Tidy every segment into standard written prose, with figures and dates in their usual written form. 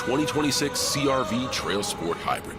2026 CR-V Trail Sport Hybrid.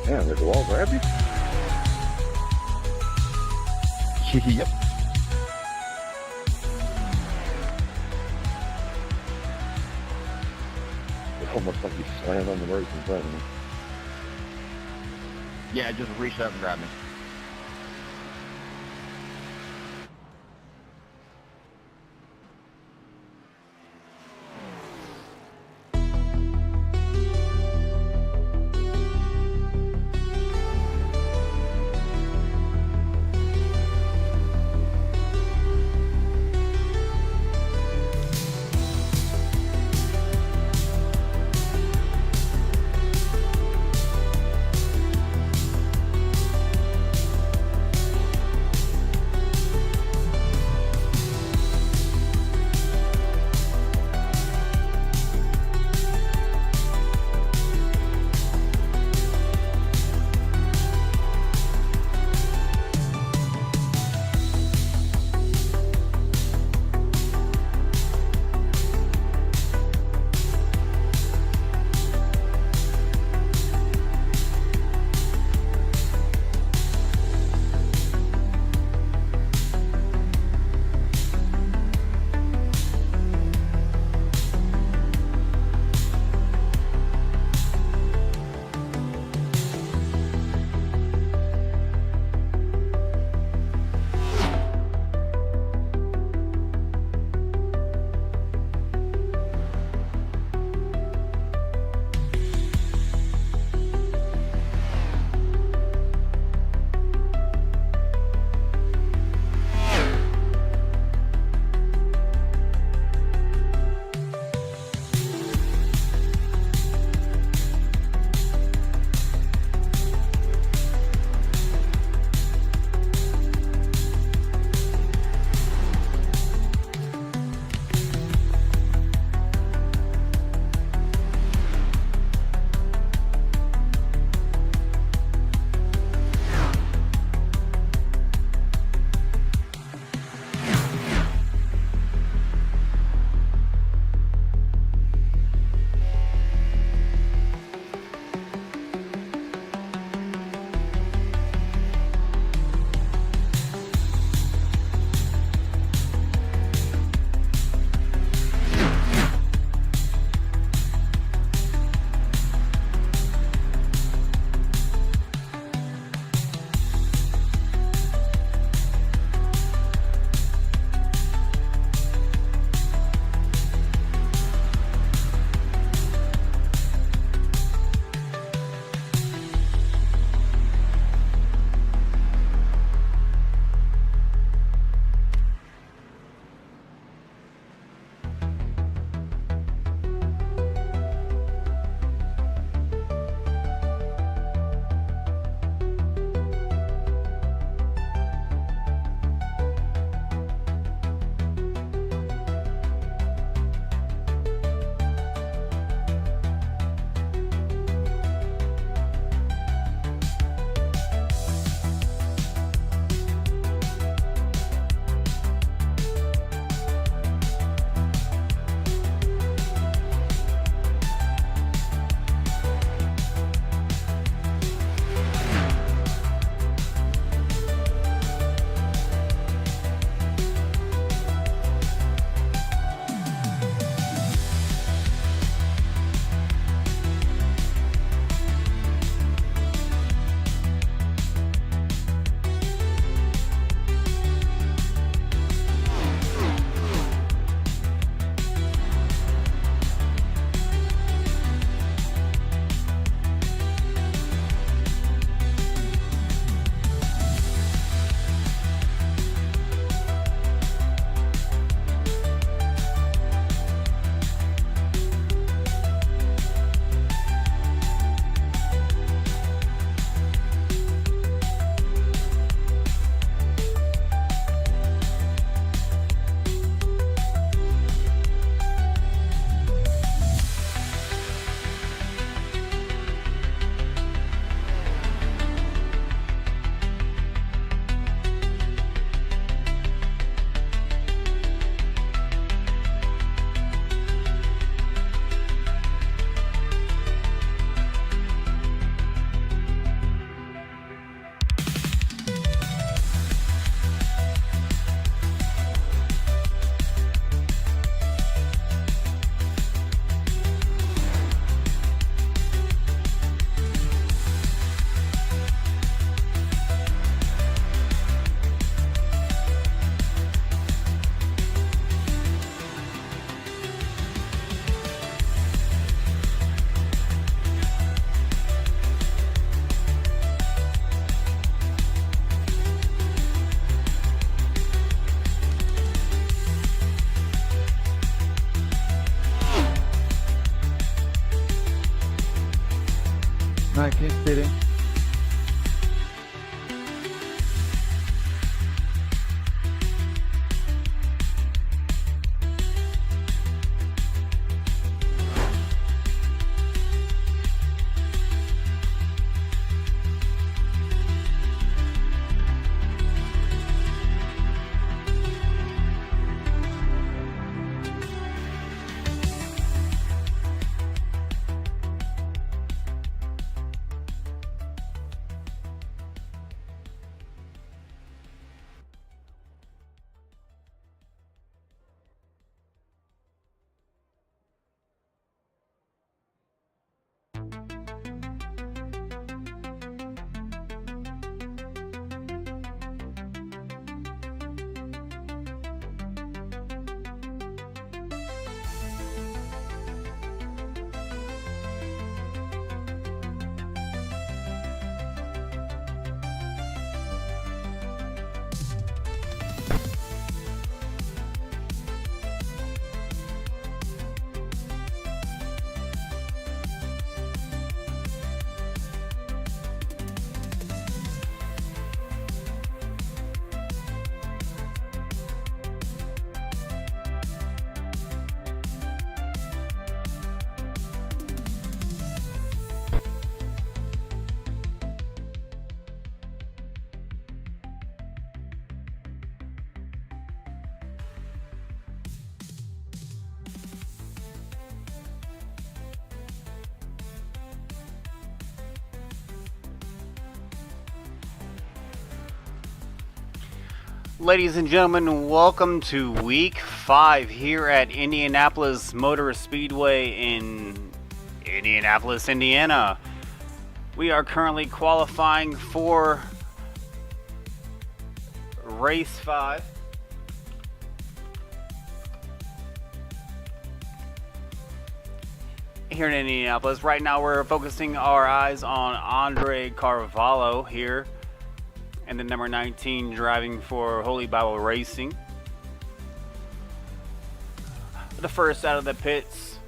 Damn, did the wall grab you? Yep. It's almost like you slammed on the brakes in front of me. Yeah, just reached up and grabbed me. tonight, Kansas City. Ladies and gentlemen, welcome to week 5 here at Indianapolis Motor Speedway in Indianapolis, Indiana. We are currently qualifying for race 5. Here in Indianapolis. Right now we're focusing our eyes on Andre Carvalho here, and the number 19 driving for Holy Bible Racing. The first out of the pits.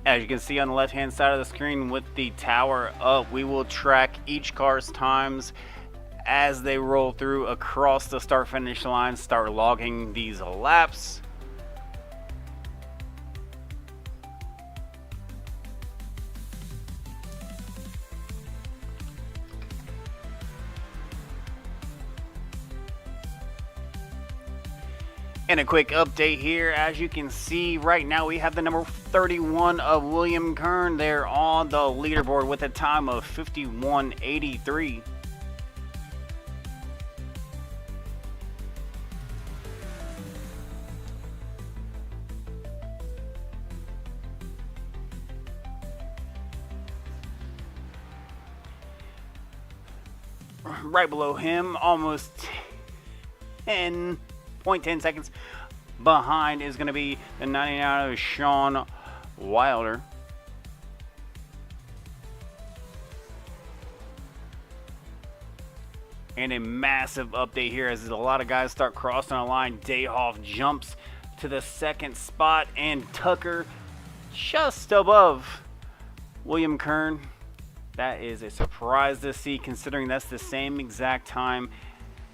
As you can see on the left hand side of the screen with the tower up, we will track each car's times as they roll through across the start finish line, start logging these laps. And a quick update here, as you can see right now we have the number 31 of William Kern there on the leaderboard with a time of 51.83. Right below him, almost 10.10 seconds behind, is going to be the 99 of Sean Wilder. And a massive update here as a lot of guys start crossing the line. Dayhoff jumps to the second spot, and Tucker just above William Kern. That is a surprise to see, considering that's the same exact time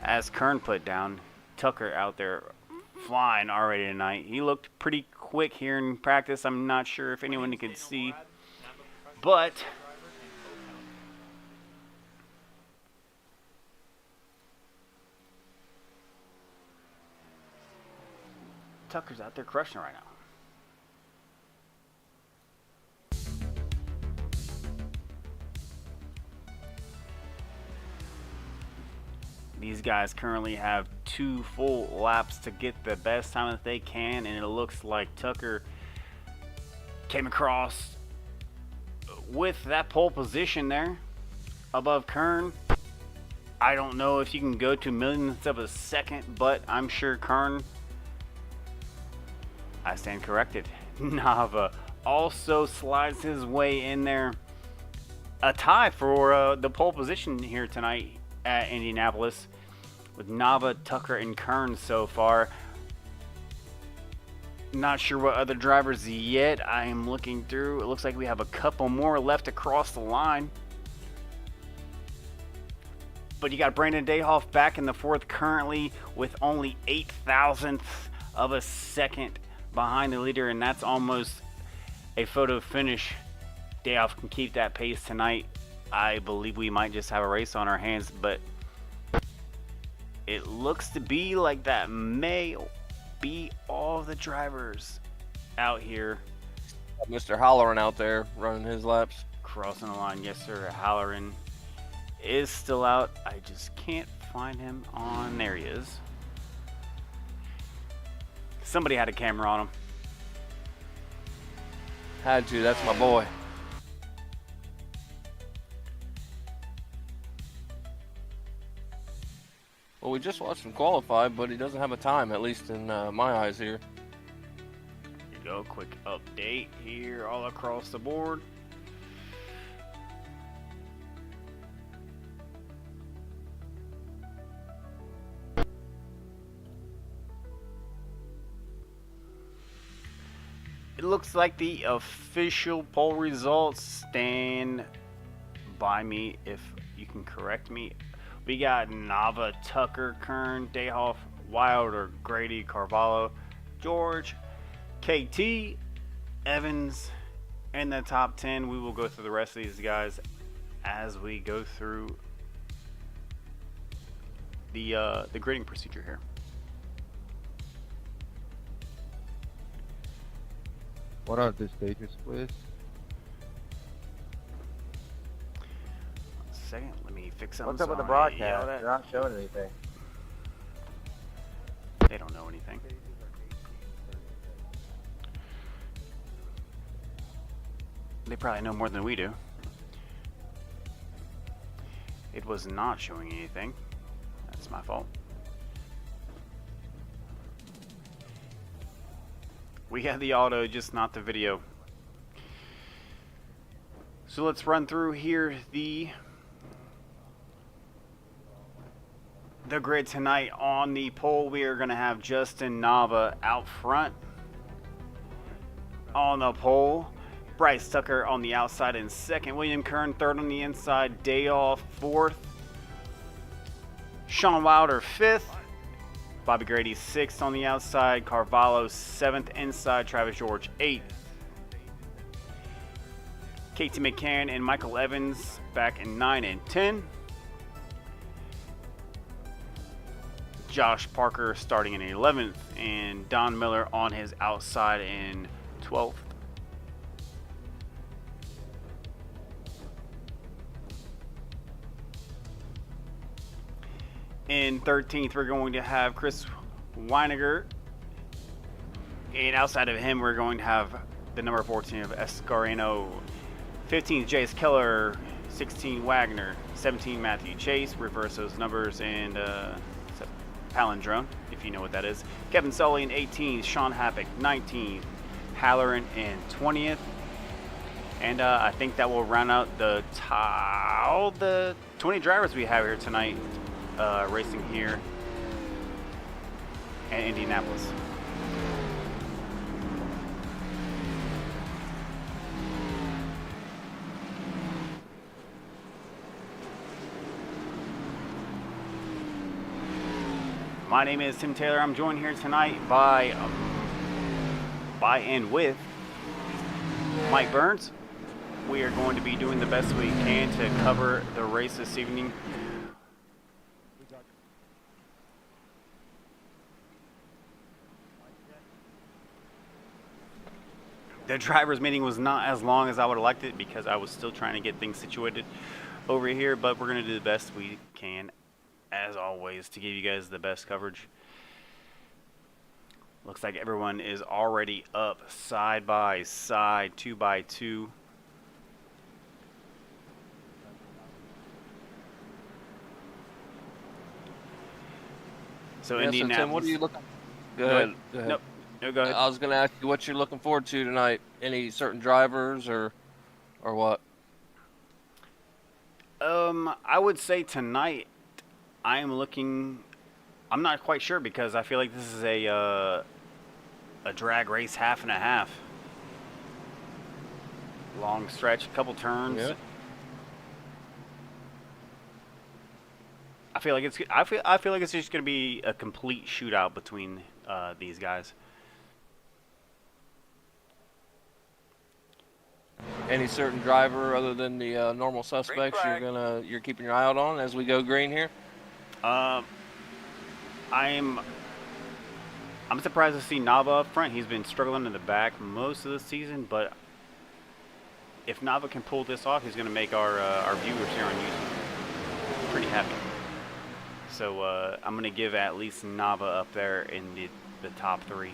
as Kern put down. Tucker out there flying already tonight. He looked pretty quick here in practice. I'm not sure if anyone could see, but Tucker's out there crushing right now. These guys currently have 2 full laps to get the best time that they can, and it looks like Tucker came across with that pole position there above Kern. I don't know if you can go to millionths of a second, but I'm sure Kern, I stand corrected, Nava also slides his way in there. A tie for the pole position here tonight at Indianapolis, with Nava, Tucker, and Kern so far. Not sure what other drivers yet. I am looking through. It looks like we have a couple more left across the line. But you got Brandon Dayhoff back in the fourth currently with only 0.08 of a second behind the leader, and that's almost a photo finish. Dayhoff can keep that pace tonight. I believe we might just have a race on our hands, but it looks to be like that may be all the drivers out here. Mr. Holleran out there running his laps. Crossing the line, yes sir. Halloran is still out. I just can't find him on. There he is. Somebody had a camera on him. Had to, that's my boy. Well, we just watched him qualify, but he doesn't have a time, at least in my eyes here. Here you go, quick update here all across the board. It looks like the official poll results stand by me if you can correct me. We got Nava, Tucker, Kern, Dayhoff, Wilder, Grady, Carvalho, George, KT, Evans, and the top 10. We will go through the rest of these guys as we go through the grading procedure here. What are the stages, please? Second, let me fix something. What's up with the so I broadcast? yell They're that. not showing anything. They don't know anything. They probably know more than we do. It was not showing anything. That's my fault. We had the auto, just not the video. So let's run through here the grid tonight. On the pole, we are going to have Justin Nava out front. On the pole, Bryce Tucker on the outside in second. William Kern third on the inside. Dayoff fourth. Sean Wilder fifth. Bobby Grady sixth on the outside. Carvalho seventh inside. Travis George eighth. Katie McCann and Michael Evans back in 9 and 10. Josh Parker starting in 11th, and Don Miller on his outside in 12th. In 13th, we're going to have Chris Weiniger. And outside of him, we're going to have the number 14 of Escareno. 15th, Jace Keller. 16, Wagner. 17, Matthew Chase. Reverse those numbers and palindrome, if you know what that is. Kevin Sully in 18th. Sean Happick, 19th. Halloran in 20th. And I think that will round out the 20 drivers we have here tonight. Racing here in Indianapolis. My name is Tim Taylor. I'm joined here tonight by and with Mike Burns. We are going to be doing the best we can to cover the race this evening. The driver's meeting was not as long as I would have liked it because I was still trying to get things situated over here, but we're going to do the best we can, as always, to give you guys the best coverage. Looks like everyone is already up side by side, 2 by 2. So Yeah, Indianapolis. so Tim, what are you looking? Go ahead. Go ahead. Nope. No, go ahead. I was going to ask you what you're looking forward to tonight. Any certain drivers or what? I would say tonight I'm not quite sure because I feel like this is a a drag race, half and a half. Long stretch, a couple turns. Yeah. I feel like it's just going to be a complete shootout between these guys. Any certain driver other than the normal suspects you're keeping your eye out on as we go green here? I'm surprised to see Nava up front. He's been struggling in the back most of the season, but if Nava can pull this off, he's going to make our viewers here on YouTube pretty happy. So I'm going to give at least Nava up there in the top 3.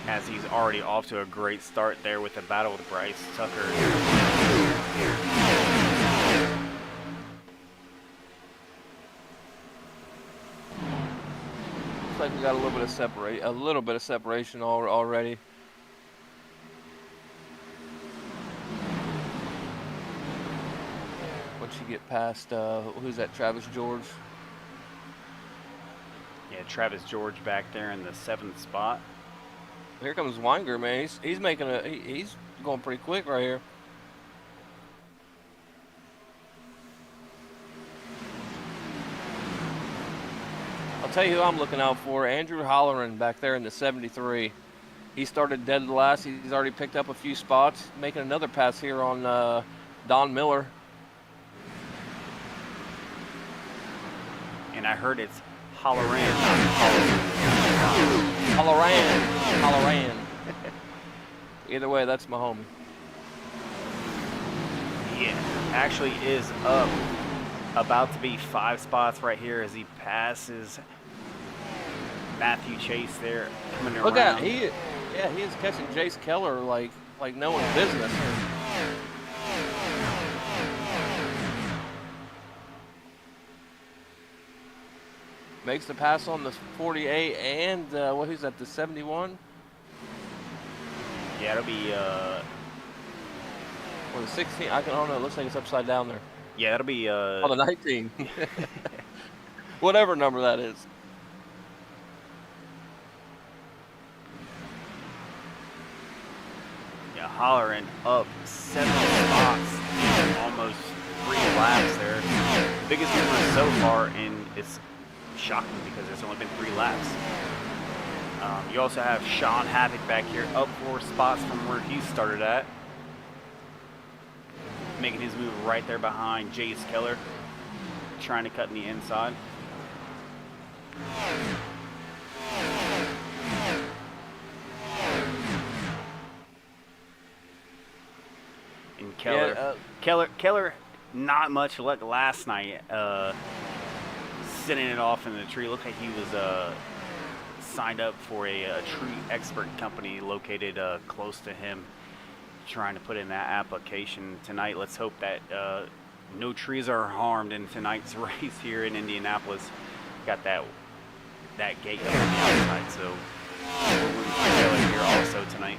As he's already off to a great start there with the battle with Bryce Tucker. Looks like we got a little bit of separation already. Once you get past who's that? Travis George. Yeah, Travis George back there in the 7th spot. Here comes Weinger, man. He's making he's going pretty quick right here. I'll tell you who I'm looking out for. Andrew Holleran back there in the 73. He started dead last. He's already picked up a few spots, making another pass here on Don Miller. And I heard it's Holleran. Holleran. Either way, that's my homie. Yeah, actually is up. About to be 5 spots right here as he passes Matthew Chase there coming around. Look at he is catching Jace Keller like no one's business. Makes the pass on the 48 and who's that? The 71 Yeah, it'll be or the 16. I don't know. It looks like it's upside down there. yeah, it'll be Oh, the 19. Whatever number that is. yeah, Holleran up 7 spots, almost 3 laps there. Biggest difference so far, and it's shocking because there's only been 3 laps. You also have Sean Havoc back here, up 4 spots from where he started at. Making his move right there behind Jace Keller, trying to cut in the inside. And Keller, not much luck last night, sending it off in the tree. Looked like he was signed up for a tree expert company located close to him, trying to put in that application tonight. Let's hope that no trees are harmed in tonight's race here in Indianapolis. Got that gate up on the outside, so we're rooting for Taylor here also tonight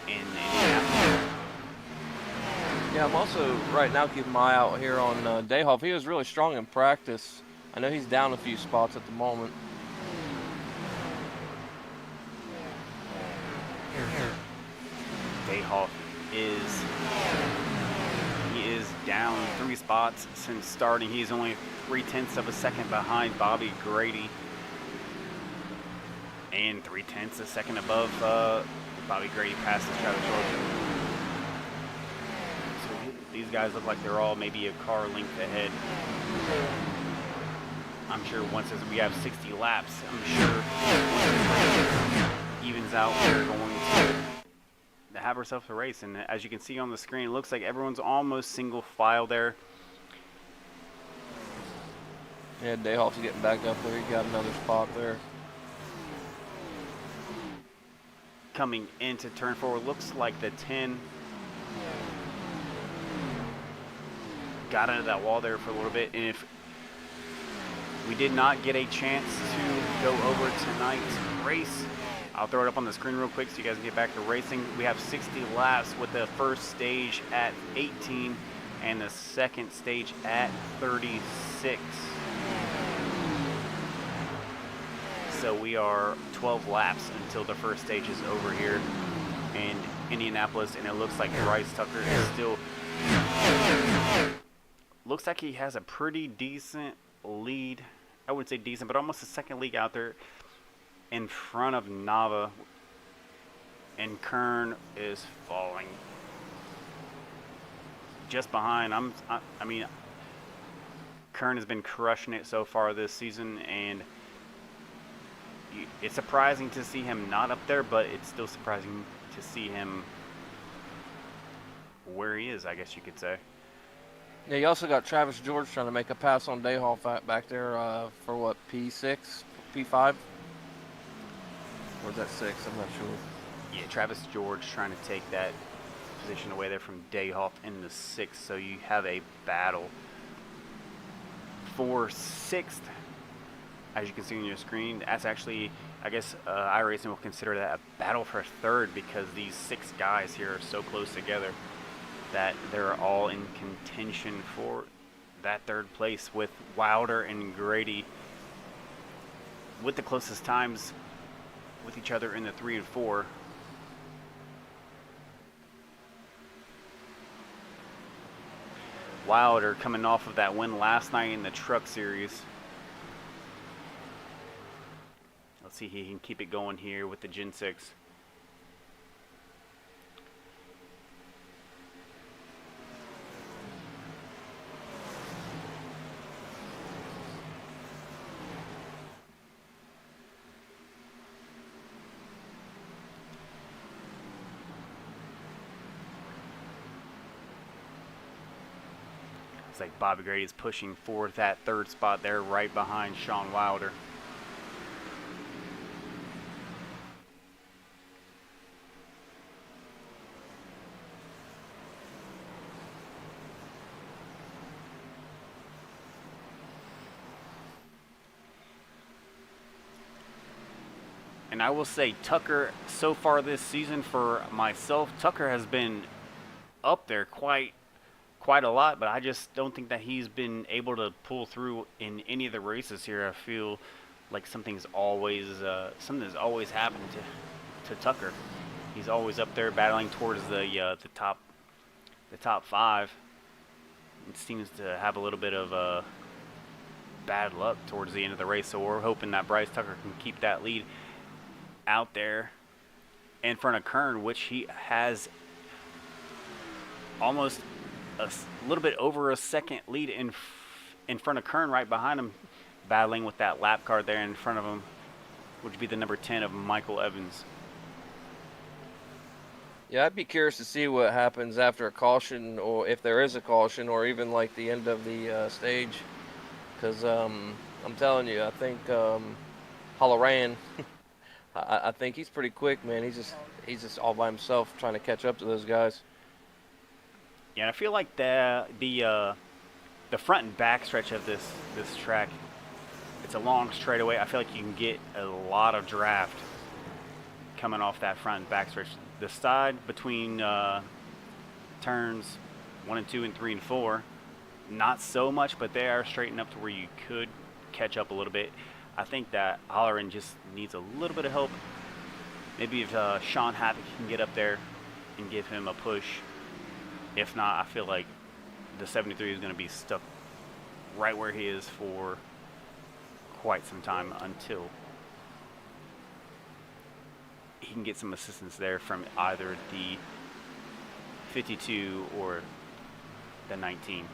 in Indianapolis. Yeah, I'm also right now keeping my eye out here on Dayhoff. He was really strong in practice. I know he's down a few spots at the moment. Dayhoff is down 3 spots since starting. He's only 0.3 of a second behind Bobby Grady, and 0.3 a second above Bobby Grady passes Travis George. So these guys look like they're all maybe a car length ahead. I'm sure once we have 60 laps, I'm sure once this evens out, we're going to have ourselves a race. And as you can see on the screen, it looks like everyone's almost single file there. Yeah, Dayhoff's getting back up there. He got another spot there. Coming into turn 4, looks like the 10 got into that wall there for a little bit. And if we did not get a chance to go over tonight's race, I'll throw it up on the screen real quick so you guys can get back to racing. We have 60 laps with the first stage at 18 and the second stage at 36. So we are 12 laps until the first stage is over here in Indianapolis, and it looks like Bryce Tucker is still, looks like he has a pretty decent lead. I wouldn't say decent, but almost a second lead out there in front of Nava, and Kern is falling just behind. I mean, Kern has been crushing it so far this season, and it's surprising to see him not up there, but it's still surprising to see him where he is, I guess you could say. Yeah, you also got Travis George trying to make a pass on Dayhoff back there for what, P6, P5? Or is that 6? I'm not sure. Yeah, Travis George trying to take that position away there from Dayhoff in the 6th, so you have a battle for 6th. As you can see on your screen, that's actually, I guess iRacing will consider that a battle for 3rd, because these 6 guys here are so close together that they're all in contention for that 3rd place, with Wilder and Grady with the closest times with each other in the 3 and 4. Wilder coming off of that win last night in the Truck Series. Let's see if he can keep it going here with the Gen 6. It's like Bobby Grady is pushing for that 3rd spot there, right behind Sean Wilder. And I will say, Tucker, so far this season for myself, Tucker has been up there quite a lot, but I just don't think that he's been able to pull through in any of the races here. I feel like something's always happened to Tucker. He's always up there battling towards the top 5. It seems to have a little bit of bad luck towards the end of the race, so we're hoping that Bryce Tucker can keep that lead out there in front of Kern, which he has almost a little bit over a second lead in front of Kern, right behind him, battling with that lap car there in front of him, which would be the number 10 of Michael Evans. Yeah, I'd be curious to see what happens after a caution, or if there is a caution, or even like the end of the stage. Because I'm telling you, I think Halloran, I think he's pretty quick, man. He's just all by himself trying to catch up to those guys. Yeah, and I feel like the front and back stretch of this track, it's a long straightaway. I feel like you can get a lot of draft coming off that front and back stretch. The side between turns 1 and 2 and 3 and 4, not so much, but they are straightened up to where you could catch up a little bit. I think that Halloran just needs a little bit of help. Maybe if Sean Havoc can get up there and give him a push. If not, I feel like the 73 is going to be stuck right where he is for quite some time until he can get some assistance there from either the 52 or the 19.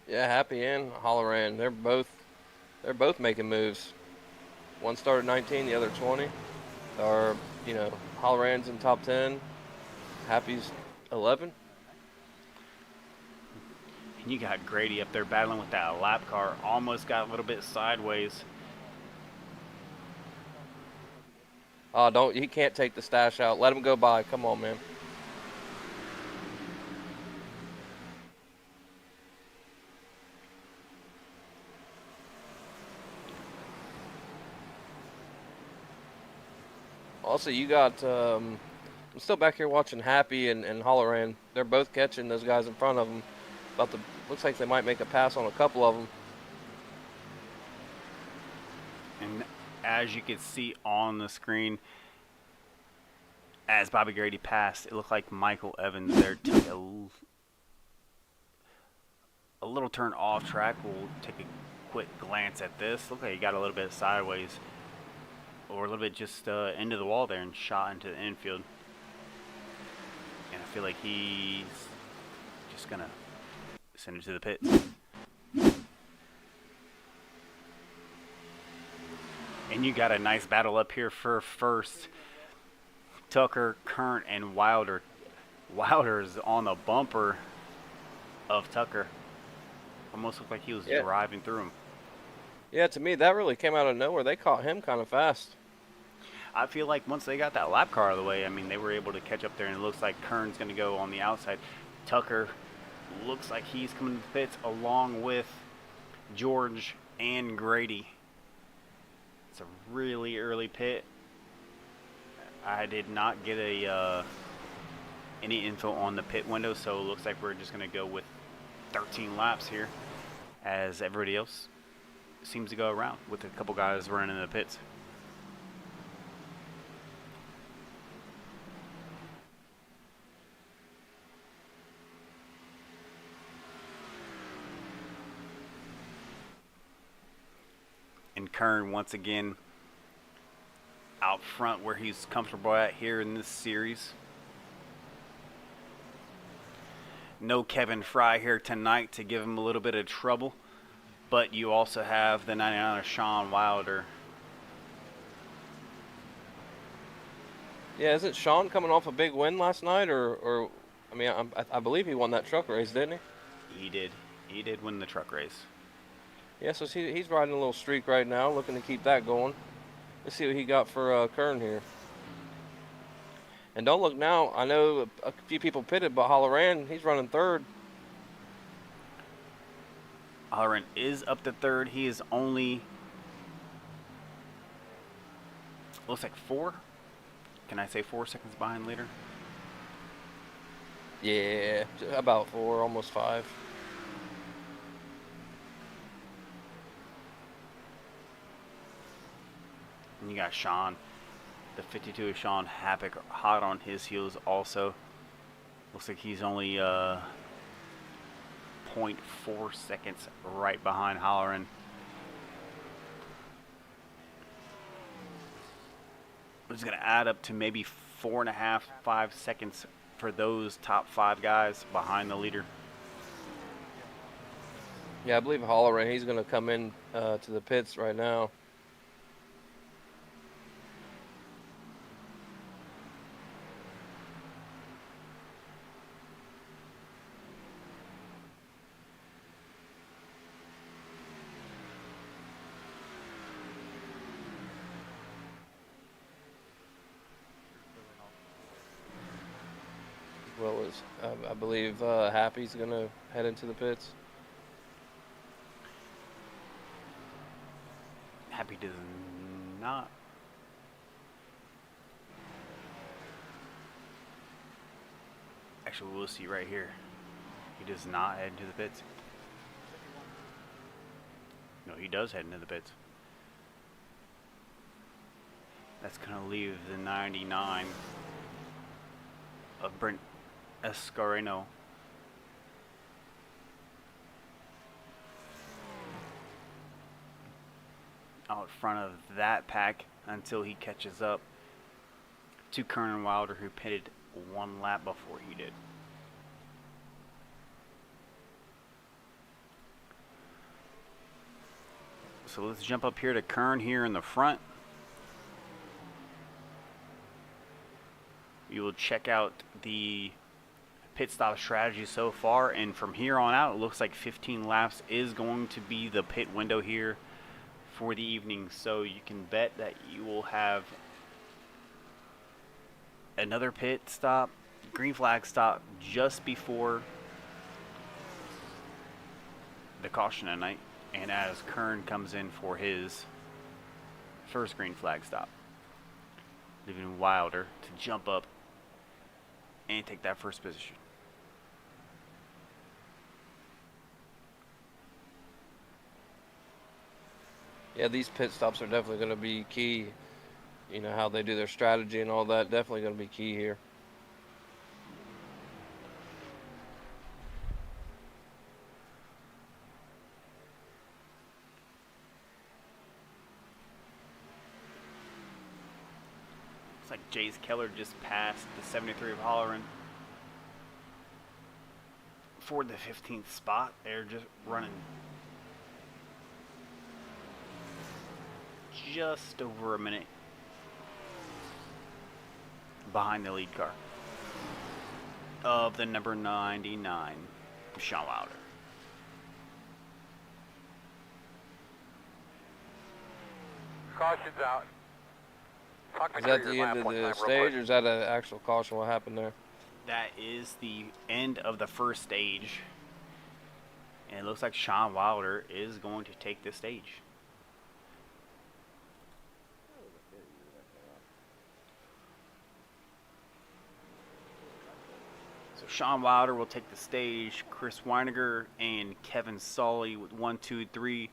Yeah, Happy and Halloran, they're both making moves. One started 19, the other 20. Or, you know, Halloran's in top 10, Happy's 11. And you got Grady up there battling with that lap car. Almost got a little bit sideways. Oh, he can't take the stash out. Let him go by. Come on, man. Also, you got, I'm still back here watching Happy and Halloran. They're both catching those guys in front of them. looks like they might make a pass on a couple of them. And as you can see on the screen, as Bobby Grady passed, it looked like Michael Evans there took a little turn off track. We'll take a quick glance at this. Look like he got a little bit sideways, or a little bit just into the wall there and shot into the infield. And I feel like he's just gonna send it to the pit. And you got a nice battle up here for first. Tucker, Kern, and Wilder. Wilder's on the bumper of Tucker. Almost looked like he was driving through him. Yeah, to me, that really came out of nowhere. They caught him kind of fast. I feel like once they got that lap car out of the way, I mean, they were able to catch up there, and it looks like Kern's going to go on the outside. Tucker looks like he's coming to the pits along with George and Grady. It's a really early pit. I did not get any info on the pit window, so it looks like we're just going to go with 13 laps here, as everybody else seems to go around with a couple guys running in the pits. And Kern once again out front where he's comfortable at here in this series. No Kevin Fry here tonight to give him a little bit of trouble, but you also have the 99 of Sean Wilder. Yeah, isn't Sean coming off a big win last night, or I mean, I believe he won that truck race, didn't he? He did. He did win the truck race. Yeah, so he's riding a little streak right now, looking to keep that going. Let's see what he got for Kern here. And don't look now, I know a few people pitted, but Holloran, he's running third. Holloran is up to third. He is only, looks like 4. Can I say 4 seconds behind leader? Yeah, about 4, almost 5. And you got Sean, the 52 of Sean Happick, hot on his heels also. Looks like he's only 0.4 seconds right behind Holloran. It's going to add up to maybe 4.5, 5 seconds for those top 5 guys behind the leader. Yeah, I believe Holloran, he's going to come in to the pits right now. Well, I believe Happy's going to head into the pits. Happy does not. Actually, we'll see right here. He does not head into the pits. No, he does head into the pits. That's going to leave the 99 of Brent Escareno. Out front of that pack until he catches up to Kern Wilder, who pitted 1 lap before he did. So let's jump up here to Kern here in the front. You will check out the pit stop strategy so far, and from here on out, it looks like 15 laps is going to be the pit window here for the evening. So you can bet that you will have another pit stop, green flag stop, just before the caution tonight, and as Kern comes in for his first green flag stop, leaving Wilder to jump up and take that first position. Yeah, these pit stops are definitely going to be key. You know, how they do their strategy and all that, definitely going to be key here. Looks like Jace Keller just passed the 73 of Holleran for the 15th spot. They're just running just over a minute behind the lead car of the number 99, Sean Wilder. Caution's out. Is that the end of the stage, or is that an actual caution? What happened there? That is the end of the first stage. And it looks like Sean Wilder is going to take this stage. So Sean Wilder will take the stage. Chris Weiniger and Kevin Sully with 1, 2, 3.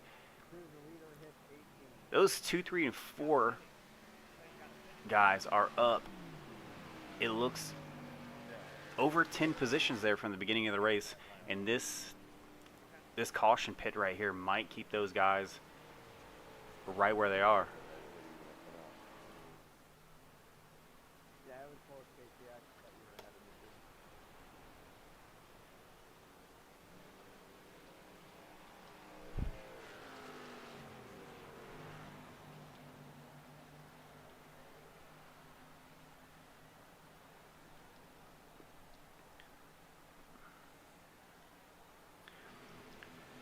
Those 2, 3, and 4 guys are up. It looks over 10 positions there from the beginning of the race, and this caution pit right here might keep those guys right where they are.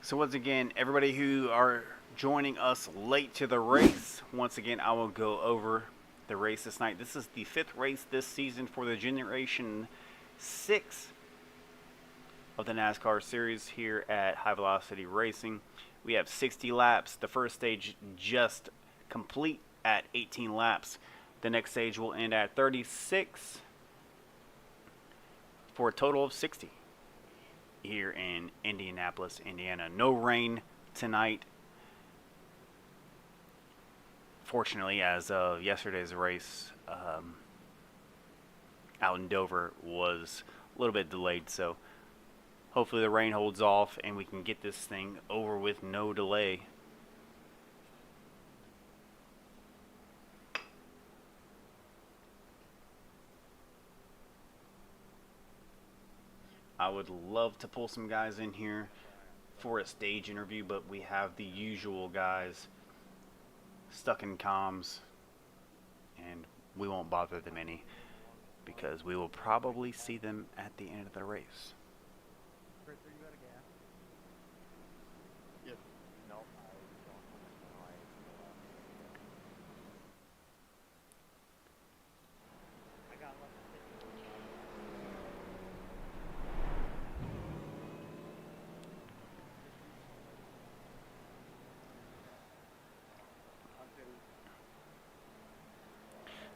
So once again, everybody who are joining us late to the race, once again, I will go over the race this night. This is the 5th race this season for the Generation 6 of the NASCAR series here at High Velocity Racing. We have 60 laps. The first stage just complete at 18 laps. The next stage will end at 36 for a total of 60. Here in Indianapolis, Indiana. No rain tonight. Fortunately, as yesterday's race out in Dover was a little bit delayed, so hopefully the rain holds off and we can get this thing over with no delay. I would love to pull some guys in here for a stage interview, but we have the usual guys stuck in comms, and we won't bother them any because we will probably see them at the end of the race.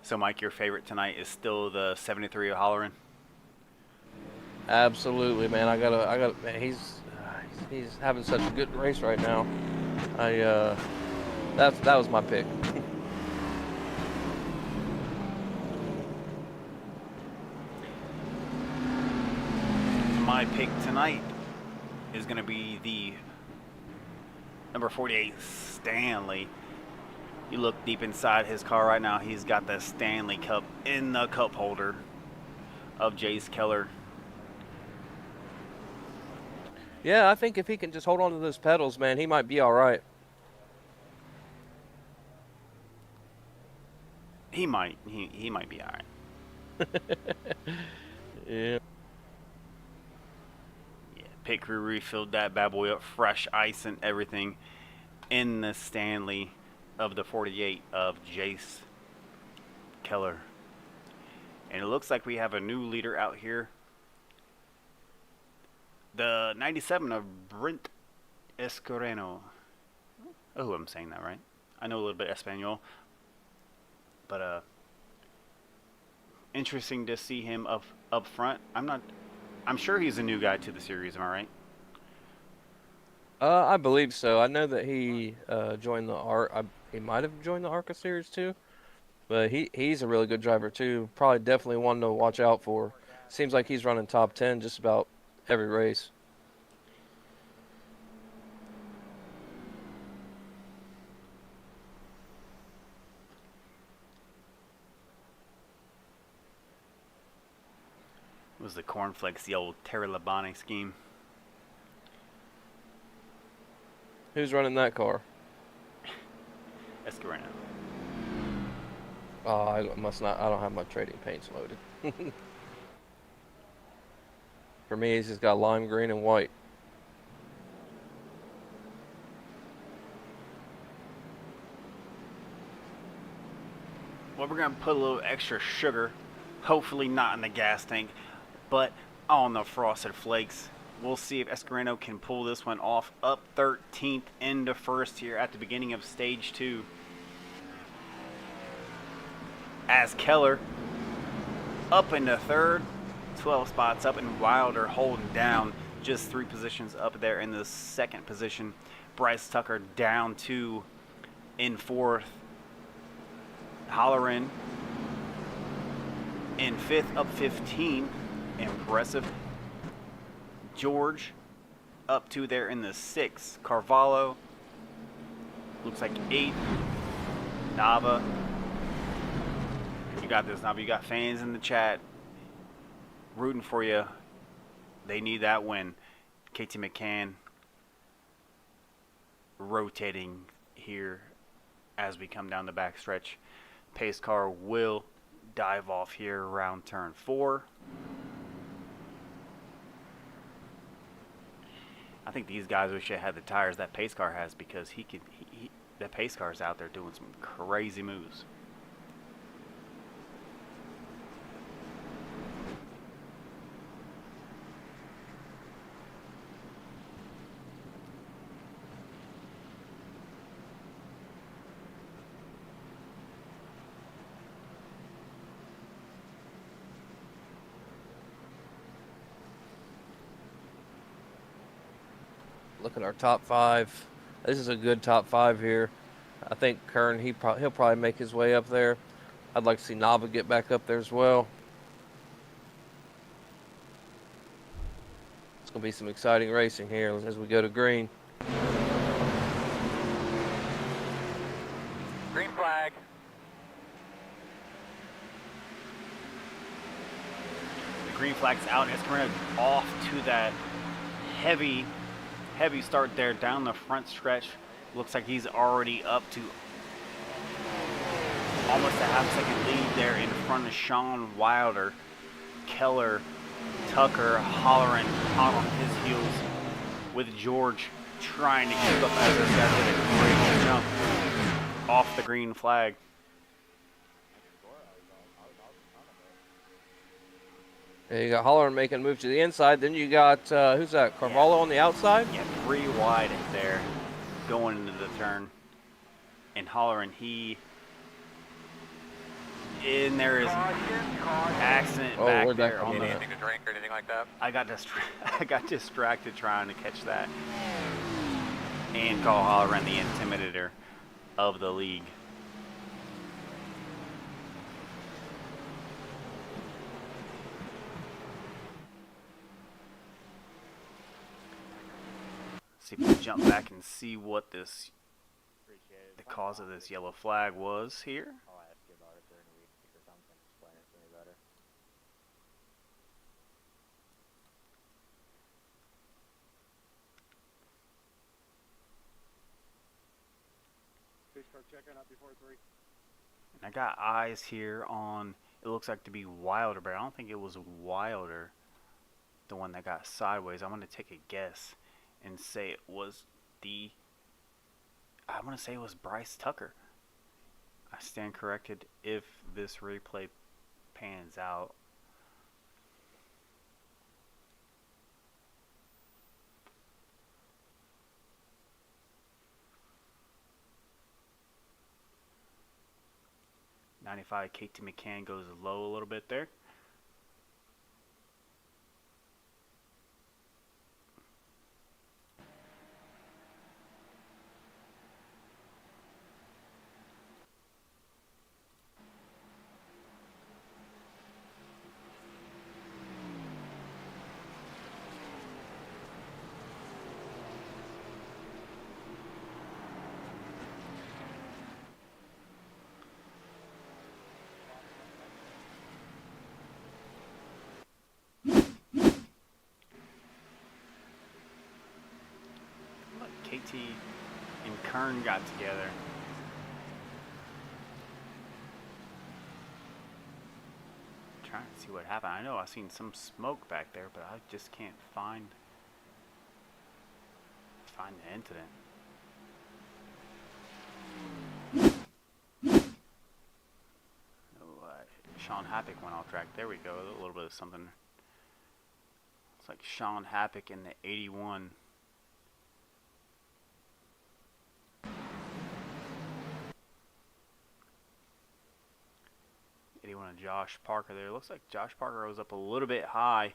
So, Mike, your favorite tonight is still the 73 of Holleran? Absolutely, man. I gotta. Man, he's having such a good race right now. That was my pick. My pick tonight is going to be the number 48 Stanley. You look deep inside his car right now, he's got the Stanley Cup in the cup holder of Jace Keller. Yeah, I think if he can just hold on to those pedals, man, he might be all right. He might be all right. Yeah. Yeah, pit crew refilled that bad boy up, fresh ice and everything in the Stanley of the 48 of Jace Keller. And it looks like we have a new leader out here. The 97 of Brent Escoreno. Oh, I'm saying that right. I know a little bit Espanol. But interesting to see him up front. I'm sure he's a new guy to the series, am I right? I believe so. I know that he joined the he might have joined the ARCA series too, but he's a really good driver too. Probably definitely one to watch out for. Seems like he's running top 10 just about every race. It was the cornflakes, the old Terry Labonte scheme. Who's running that car? Escareno. Oh, I must not. I don't have my trading paints loaded. For me, he's just got lime green and white. Well, we're going to put a little extra sugar, hopefully not in the gas tank, but on the frosted flakes. We'll see if Escareno can pull this one off. Up 13th into first here at the beginning of stage 2. As Keller up into third, 12 spots up, and Wilder holding down just 3 positions up there in the second position. Bryce Tucker down 2 in fourth. Holleran in fifth, up 15. Impressive. George up 2 there in the sixth. Carvalho looks like 8th. Nava. You got this, Nava. You got fans in the chat rooting for you. They need that win. KT McCann rotating here as we come down the backstretch. Pace car will dive off here around turn 4. I think these guys wish they had the tires that pace car has, because that pace car's out there doing some crazy moves. Look at our top 5. This is a good top 5 here. I think Kern, he'll probably make his way up there. I'd like to see Nava get back up there as well. It's going to be some exciting racing here as we go to green. Green flag. The green flag's out, and Escareno off to that heavy start there down the front stretch. Looks like he's already up to almost a half-second lead there in front of Sean Wilder. Keller, Tucker, Holleran hot on his heels, with George trying to keep up as those guys did a great jump off the green flag. Yeah, you got Holleran making a move to the inside. Then you got, who's that, Carvalho on the outside? Yeah, 3 wide there going into the turn. And Holleran, and there is accident back there on Anything to drink or anything like that? I got distracted trying to catch that and call Holleran the intimidator of the league. See if we can jump back and see what the cause of this yellow flag was here. I'll ask you about it during the week because I'm going to explain it to me better. Fish car checking up before 3. And I got eyes here on, it looks like to be Wilder, but I don't think it was Wilder, the one that got sideways. I'm going to take a guess and say it was I'm going to say it was Bryce Tucker. I stand corrected if this replay pans out. .95 KT McCann goes low a little bit there. KT and Kern got together. Trying to see what happened. I know I seen some smoke back there, but I just can't find the incident. Oh, Sean Happick went off track. There we go. A little bit of something. It's like Sean Happick in the 81. And Josh Parker there. Looks like Josh Parker was up a little bit high.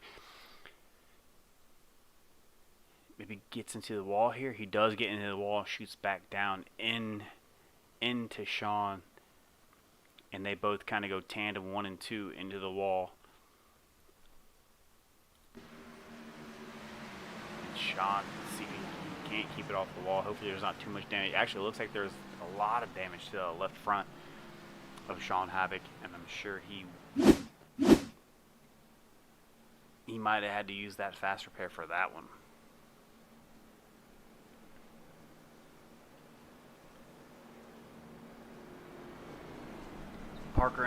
Maybe gets into the wall here. He does get into the wall, shoots back down into Sean. And they both kind of go tandem 1 and 2 into the wall. And Sean, see, he can't keep it off the wall. Hopefully there's not too much damage. Actually, it looks like there's a lot of damage to the left front of Sean Havoc, and I'm sure he might have had to use that fast repair for that one. Parker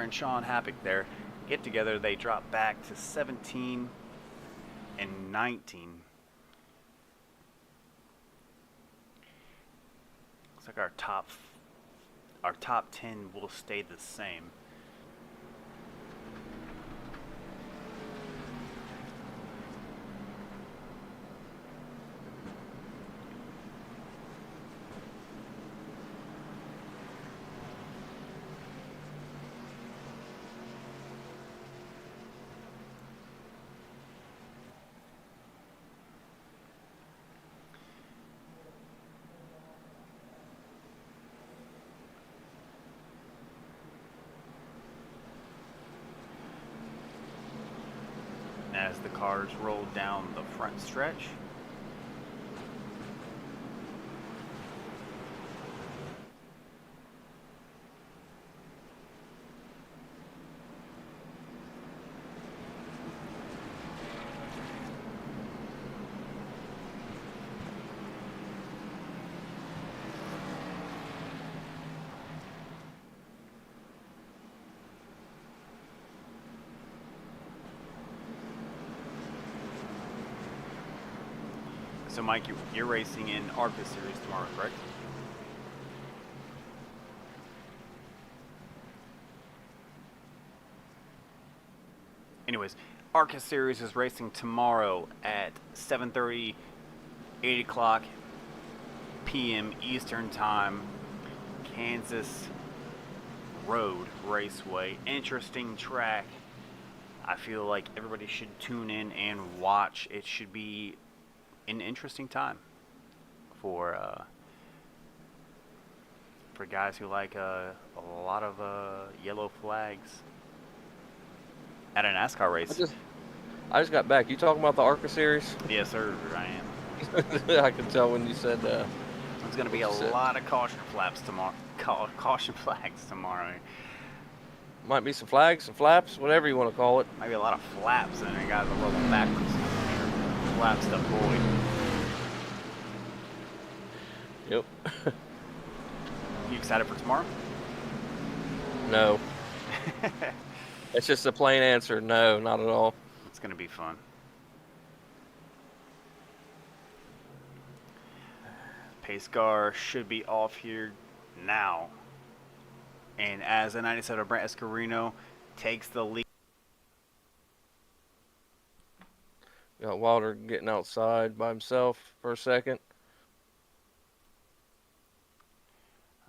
and Sean Havoc there get together. They drop back to 17 and 19. Looks like our top 10 will stay the same. As the cars roll down the front stretch. So Mike, you're racing in ARCA Series tomorrow, correct? Anyways, ARCA Series is racing tomorrow at 7:30, 8 o'clock p.m. Eastern Time, Kansas Road Raceway. Interesting track. I feel like everybody should tune in and watch. It should be an interesting time for guys who like a lot of yellow flags at a NASCAR race. I just got back. You talking about the ARCA series? Yes, sir, I am. I could tell when you said there's going to be a lot of caution flags tomorrow. Might be some flags, some flaps, whatever you want to call it. Maybe a lot of flaps, and you guys are rolling backwards. Flaps to avoid. Yep. You excited for tomorrow? No. It's just a plain answer. No, not at all. It's going to be fun. Pace car should be off here now. And as the 97 Brent Escarino takes the lead. Got Wilder getting outside by himself for a second.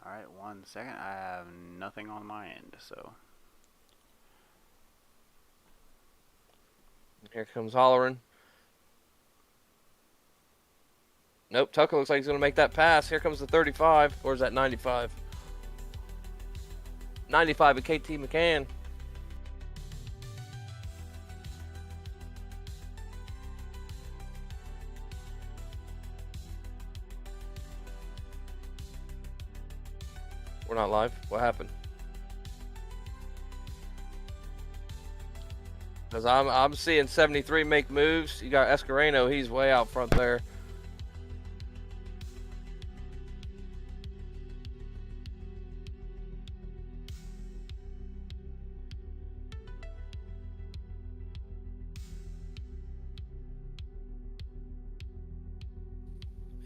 All right, 1 second. I have nothing on my end, so. Here comes Hollering. Nope, Tucker looks like he's going to make that pass. Here comes the 35. Or is that 95? 95 at KT McCann. We're not live. What happened? Because I'm seeing 73 make moves. You got Escareno. He's way out front there.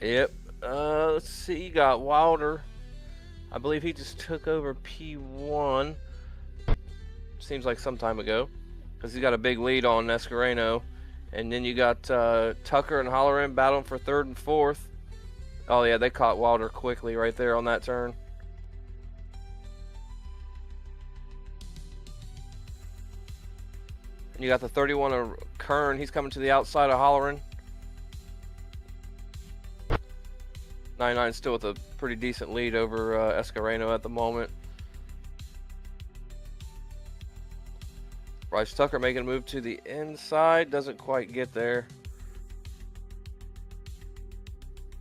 Yep. Let's see. You got Wilder. I believe he just took over P1. Seems like some time ago, because he's got a big lead on Escareno. And then you got Tucker and Holleran battling for 3rd and 4th. Oh yeah, they caught Wilder quickly right there on that turn. And you got the 31 of Kern. He's coming to the outside of Holleran. 99 still with a pretty decent lead over Escareno at the moment. Bryce Tucker making a move to the inside. Doesn't quite get there.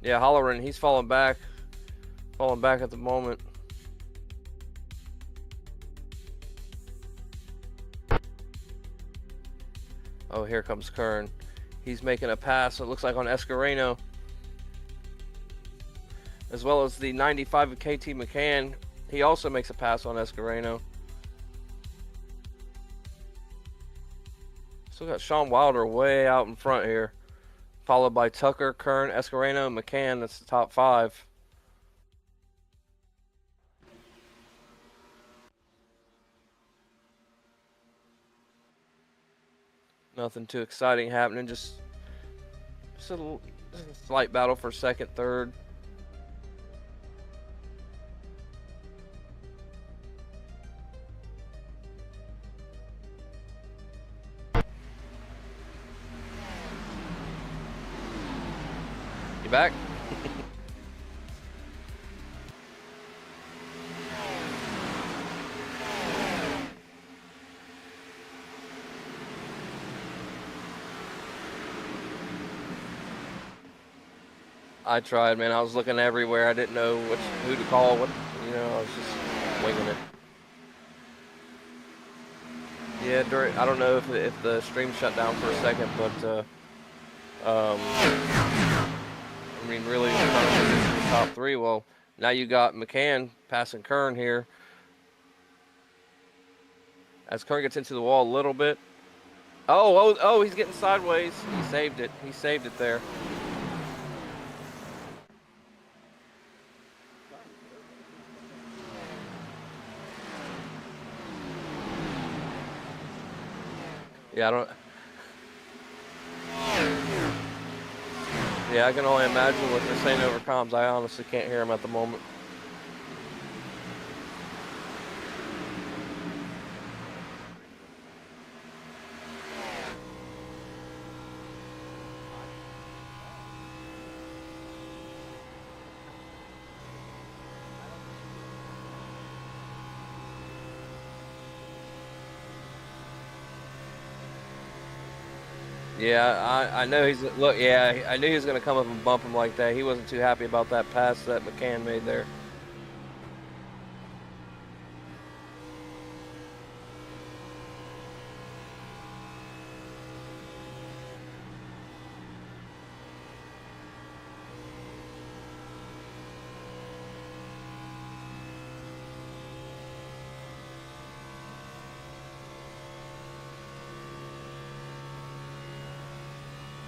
Yeah, Holleran, he's falling back. Falling back at the moment. Oh, here comes Kern. He's making a pass, it looks like, on Escareno. As well as the 95 of KT McCann. He also makes a pass on Escareno. Still got Sean Wilder way out in front here. Followed by Tucker, Kern, Escareno, and McCann. That's the top 5. Nothing too exciting happening. Just a slight battle for 2nd, 3rd. Back. I tried, man. I was looking everywhere. I didn't know who to call. I was just winging it. Yeah, I don't know if the stream shut down for a second, but I mean, really, the top 3. Well, now you got McCann passing Kern here. As Kern gets into the wall a little bit. Oh, he's getting sideways. He saved it. He saved it there. Yeah, Yeah, I can only imagine what they're saying over comms. I honestly can't hear them at the moment. Yeah, I know he's look. Yeah, I knew he was going to come up and bump him like that. He wasn't too happy about that pass that McCann made there.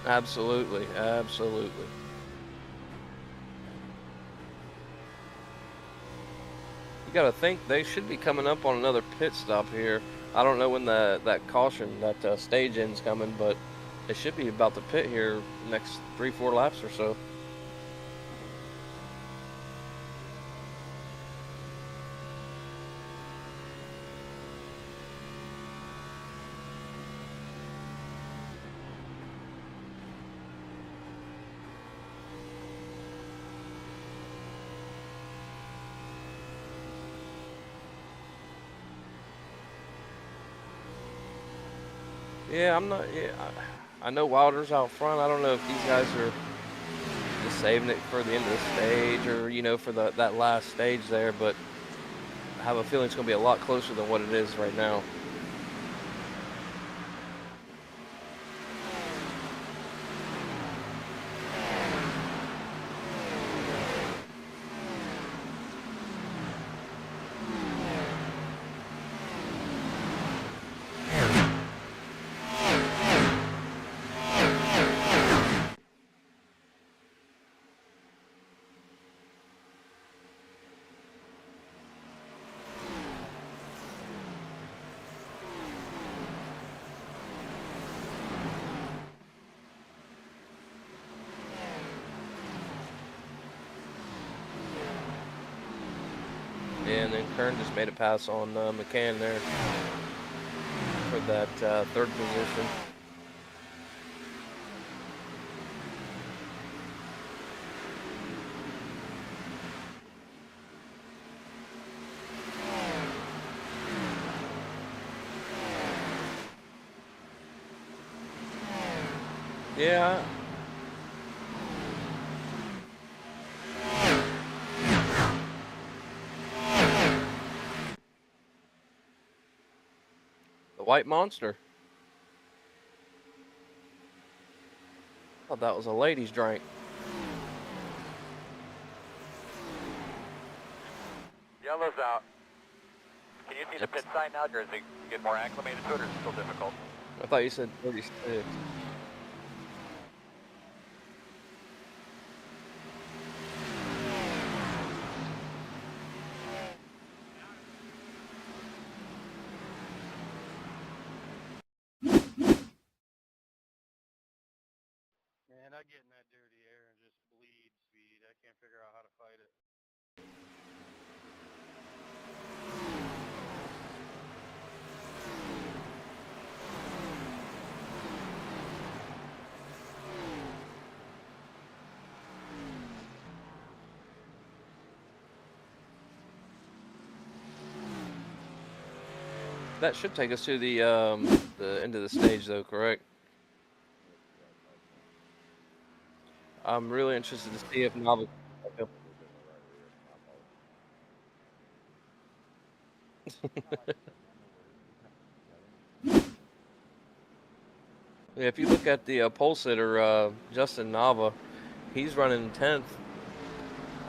Absolutely, absolutely. You got to think they should be coming up on another pit stop here. I don't know when that caution, that stage end's coming, but it should be about to pit here next 3-4 laps or so. Yeah, I'm not. Yeah, I know Wilder's out front. I don't know if these guys are just saving it for the end of the stage, or for that last stage there. But I have a feeling it's going to be a lot closer than what it is right now. And then Kern just made a pass on McCann there for that third position. Yeah. The White Monster. Thought that was a ladies' drink. Yellow's out. Can you see the pit sign now, or is it get more acclimated to it, or is it still difficult? I thought you said 36. Man, I get in that dirty air and just bleed speed. I can't figure out how to fight it. That should take us to the end of the stage, though, correct? I'm really interested to see if Nava. Yeah, if you look at the pole sitter, Justin Nava, he's running 10th.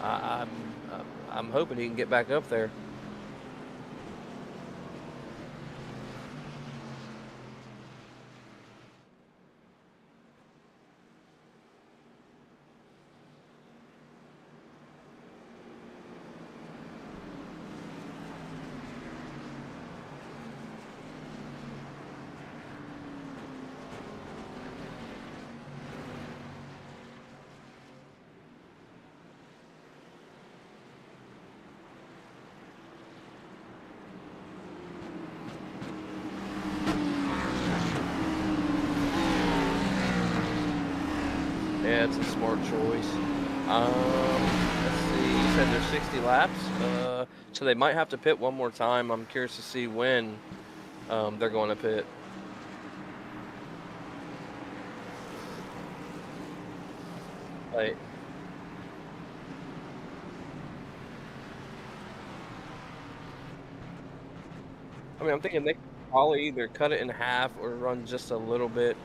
I'm hoping he can get back up there. Yeah, it's a smart choice. Let's see. You said there's 60 laps, so they might have to pit one more time. I'm curious to see when they're going to pit. Like, I mean, I'm thinking they could probably either cut it in half or run just a little bit.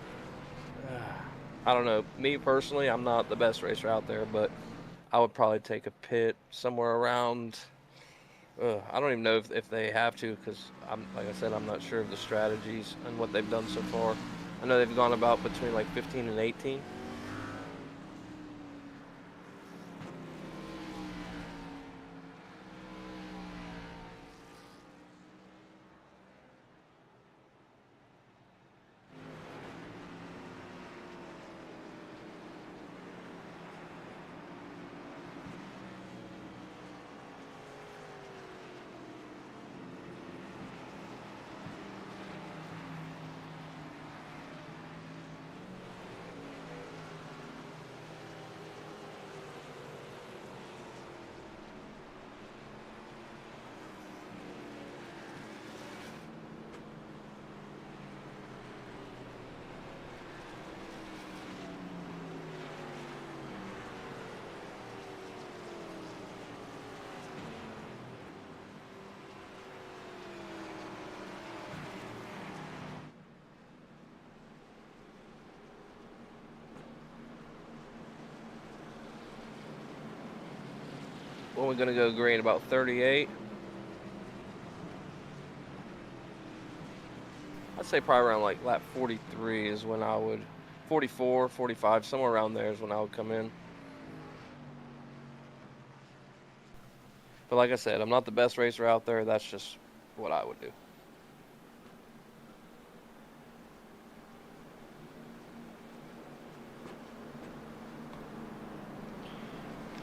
I don't know. Me personally, I'm not the best racer out there, but I would probably take a pit somewhere around. I don't even know if they have to, because like I said, I'm not sure of the strategies and what they've done so far. I know they've gone about between like 15 and 18. When we're gonna go green, about 38. I'd say probably around like lap 43 is when I would, 44, 45, somewhere around there is when I would come in. But like I said, I'm not the best racer out there. That's just what I would do.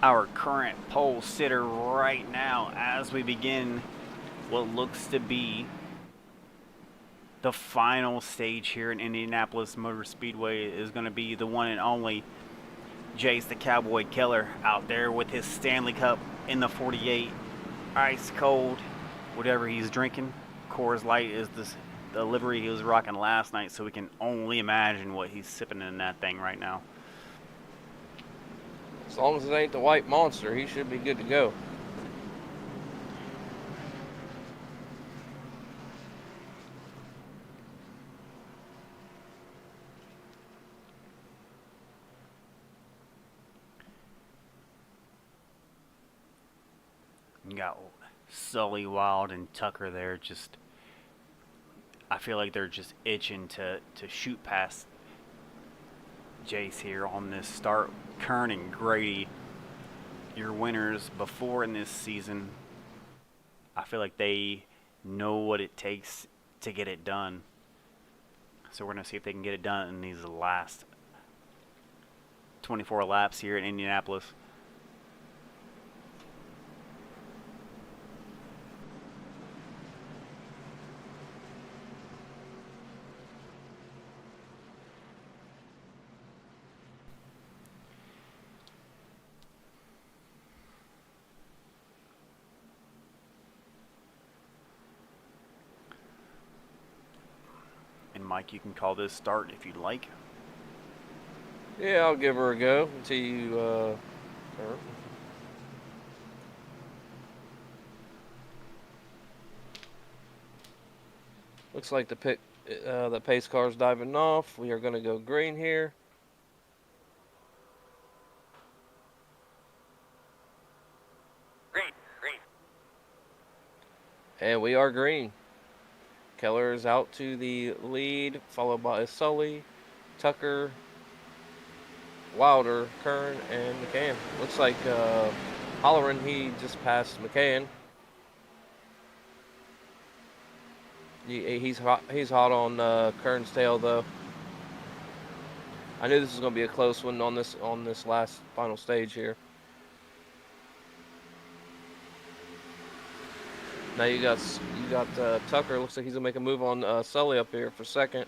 our current pole sitter right now as we begin what looks to be the final stage here in Indianapolis Motor Speedway is going to be the one and only Jace the Cowboy Keller out there with his Stanley Cup in the 48, ice cold, whatever he's drinking. Coors Light is the livery he was rocking last night, so we can only imagine what he's sipping in that thing right now. As long as it ain't the White Monster, he should be good to go. You got Sully, Wild, and Tucker there. Just, I feel like they're just itching to shoot past Jace here on this start. Kern and Grady, your winners before in this season. I feel like they know what it takes to get it done. So we're going to see if they can get it done in these last 24 laps here in Indianapolis. And Mike, you can call this start if you'd like. Yeah, I'll give her a go until you start. Looks like the pace car's diving off. We are going to go green here. Green, green. And we are green. Keller is out to the lead, followed by Sully, Tucker, Wilder, Kern, and McCann. Looks like Holleran, he just passed McCann. He's hot on Kern's tail though. I knew this was going to be a close one on this last final stage here. Now you got Tucker. Looks like he's gonna make a move on Sully up here for second.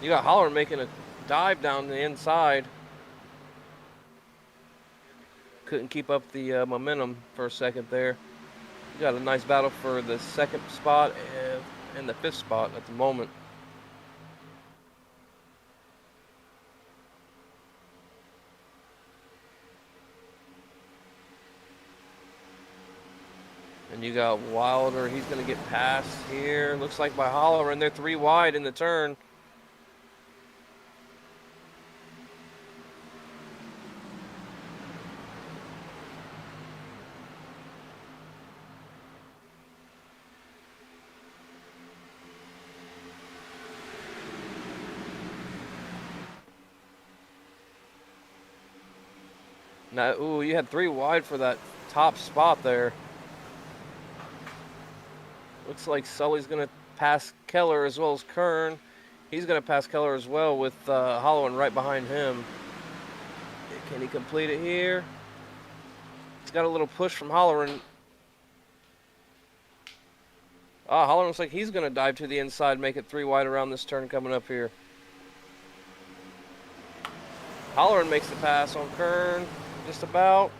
You got Holler making a dive down the inside. Couldn't keep up the momentum for a second there. You got a nice battle for the second spot and the fifth spot at the moment. And you got Wilder, he's going to get past here. Looks like by Holler, and they're 3 wide in the turn. Now, ooh, you had 3 wide for that top spot there. Looks like Sully's going to pass Keller as well as Kern. He's going to pass Keller as well with Hollowan right behind him. Can he complete it here? He's got a little push from Holleran. Holleran looks like he's going to dive to the inside, make it 3 wide around this turn coming up here. Holleran makes the pass on Kern, just about.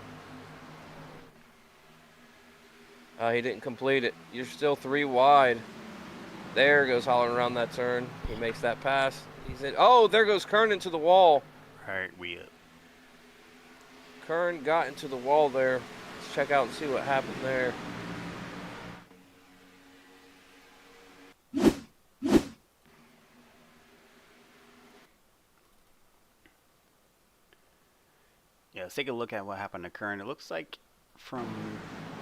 He didn't complete it. You're still 3 wide. There goes Holleran around that turn. He makes that pass. He's in. Oh, there goes Kern into the wall. All right, we up. Kern got into the wall there. Let's check out and see what happened there. Yeah, let's take a look at what happened to Kern. It looks like, from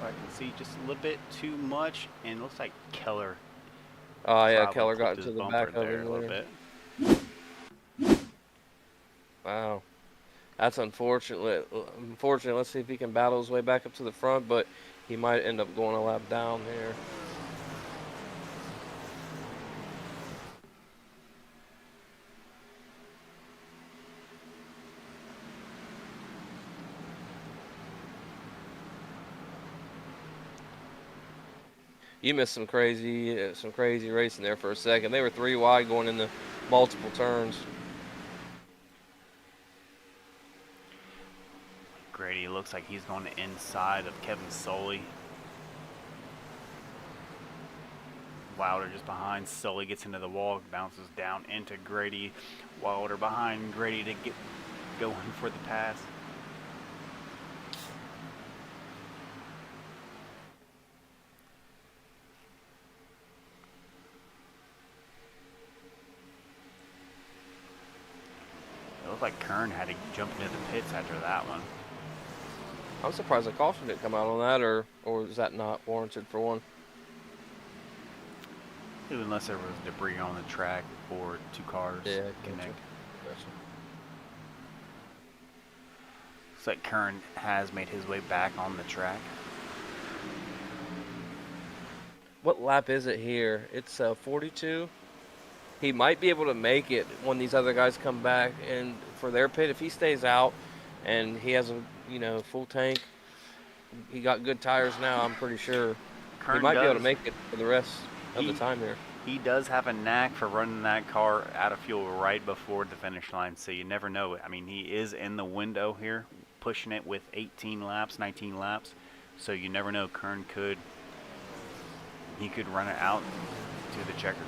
what I can see, just a little bit too much, and it looks like Keller. Oh yeah, Keller got into the back of there him a little there. bit. Wow, that's unfortunate. Let's see if he can battle his way back up to the front, but he might end up going a lap down here. You missed some crazy racing there for a second. They were 3 wide going into multiple turns. Grady looks like he's going to inside of Kevin Soley. Wilder just behind. Sully gets into the wall, bounces down into Grady. Wilder behind Grady to get going for the pass. It looked like Kern had to jump into the pits after that one. I'm surprised the caution didn't come out on that, or is that not warranted for one? Unless there was debris on the track or 2 cars connect. Gotcha. Looks like Kern has made his way back on the track. What lap is it here? It's 42. He might be able to make it when these other guys come back and for their pit. If he stays out and he has a full tank, he got good tires now. I'm pretty sure Kern he might be able to make it for the rest of the time here. He does have a knack for running that car out of fuel right before the finish line, so you never know. I mean, he is in the window here, pushing it with 18 laps, 19 laps, so you never know. Kern could run it out to the checker.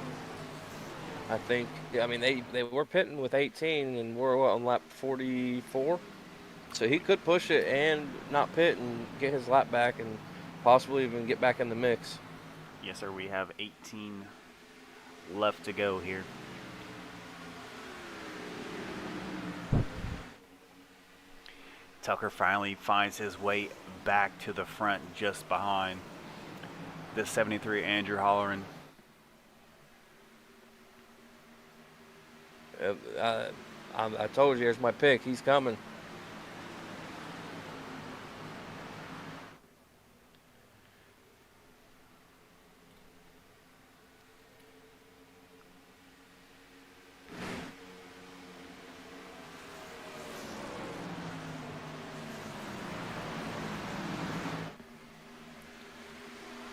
I think, I mean, they were pitting with 18, and we're on lap 44. So he could push it and not pit and get his lap back and possibly even get back in the mix. Yes, sir. We have 18 left to go here. Tucker finally finds his way back to the front just behind the 73 Andrew Holleran. I told you, here's my pick. He's coming.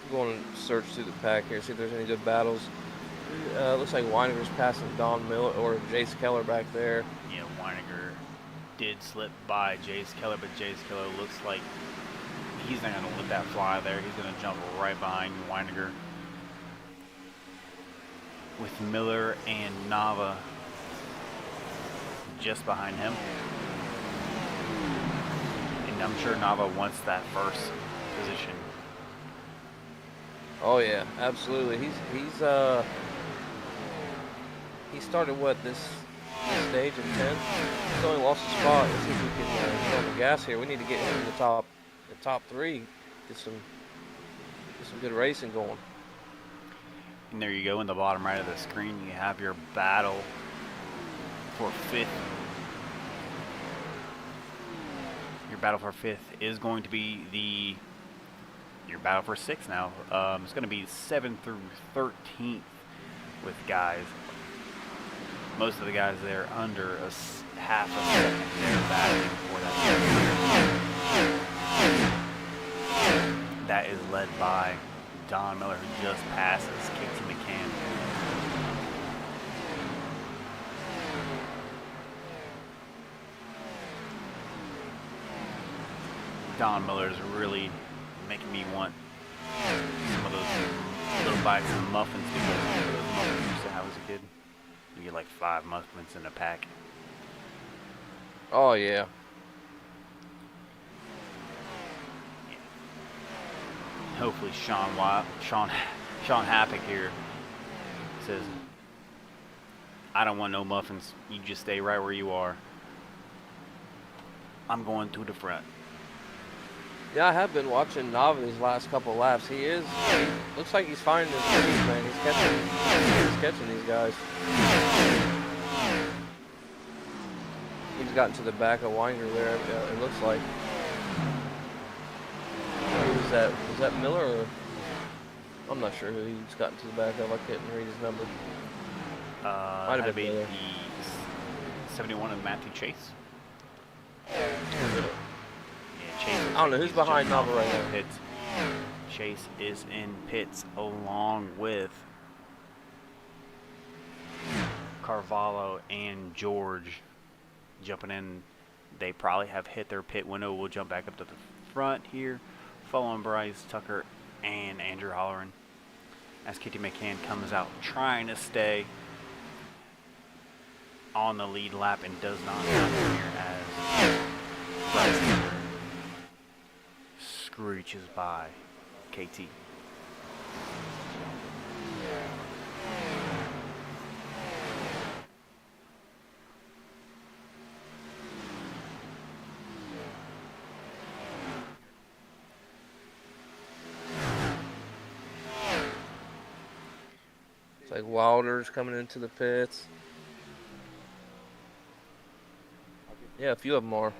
I'm going to search through the pack here, see if there's any good battles. Looks like Weininger's passing Don Miller or Jace Keller back there. Yeah, Weiniger did slip by Jace Keller, but Jace Keller looks like he's not going to let that fly there. He's going to jump right behind Weiniger with Miller and Nava just behind him. And I'm sure Nava wants that first position. Oh yeah, absolutely. He started this stage in 10th. He's only lost a spot. Let's see if we can get on the gas here. We need to get him in the top 3. Get some good racing going. And there you go, in the bottom right of the screen, you have your battle for 5th. Your battle for 5th is going to be your battle for 6th now. It's going to be 7th through 13th with guys. Most of the guys there under half a second. They're battling for that. That is led by Don Miller, who just passes, kicks in the can. Don Miller is really making me want some of those little bites of muffins. Those muffins we used to have as a kid. You get like 5 muffins in a pack. Oh yeah. Hopefully Sean Happick here says, I don't want no muffins. You just stay right where you are. I'm going to the front. Yeah, I have been watching Nava these last couple of laps. He looks like he's finding his speed, man. He's catching these guys. He's gotten to the back of Winder there, it looks like. Who's that? Was that Miller or? I'm not sure who he's gotten to the back of. I couldn't read his number. Might have been the 71 of Matthew Chase. Chase, I don't know who's behind Nava right now. Chase is in pits along with Carvalho and George jumping in. They probably have hit their pit window. We'll jump back up to the front here, following Bryce, Tucker, and Andrew Holleran as Kitty McCann comes out trying to stay on the lead lap and does not here as Bryce screeches by KT. It's like Wilder's coming into the pits. Yeah, a few of them are.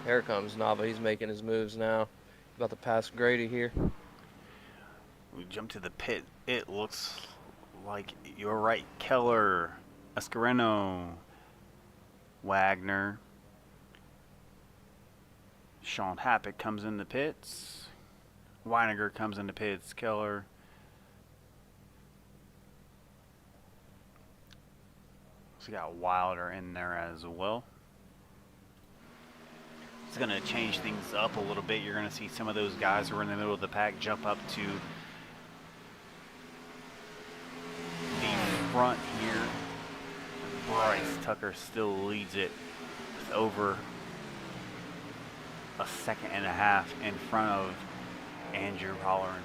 Here comes Nava. He's making his moves now. About to pass Grady here. We jump to the pit. It looks like you're right. Keller, Escareno, Wagner, Sean Happett comes in the pits. Weiniger comes in the pits. Keller. So we got Wilder in there as well. It's going to change things up a little bit. You're going to see some of those guys who are in the middle of the pack jump up to the front here. Bryce Tucker still leads it with over a second and a half in front of Andrew Holleran.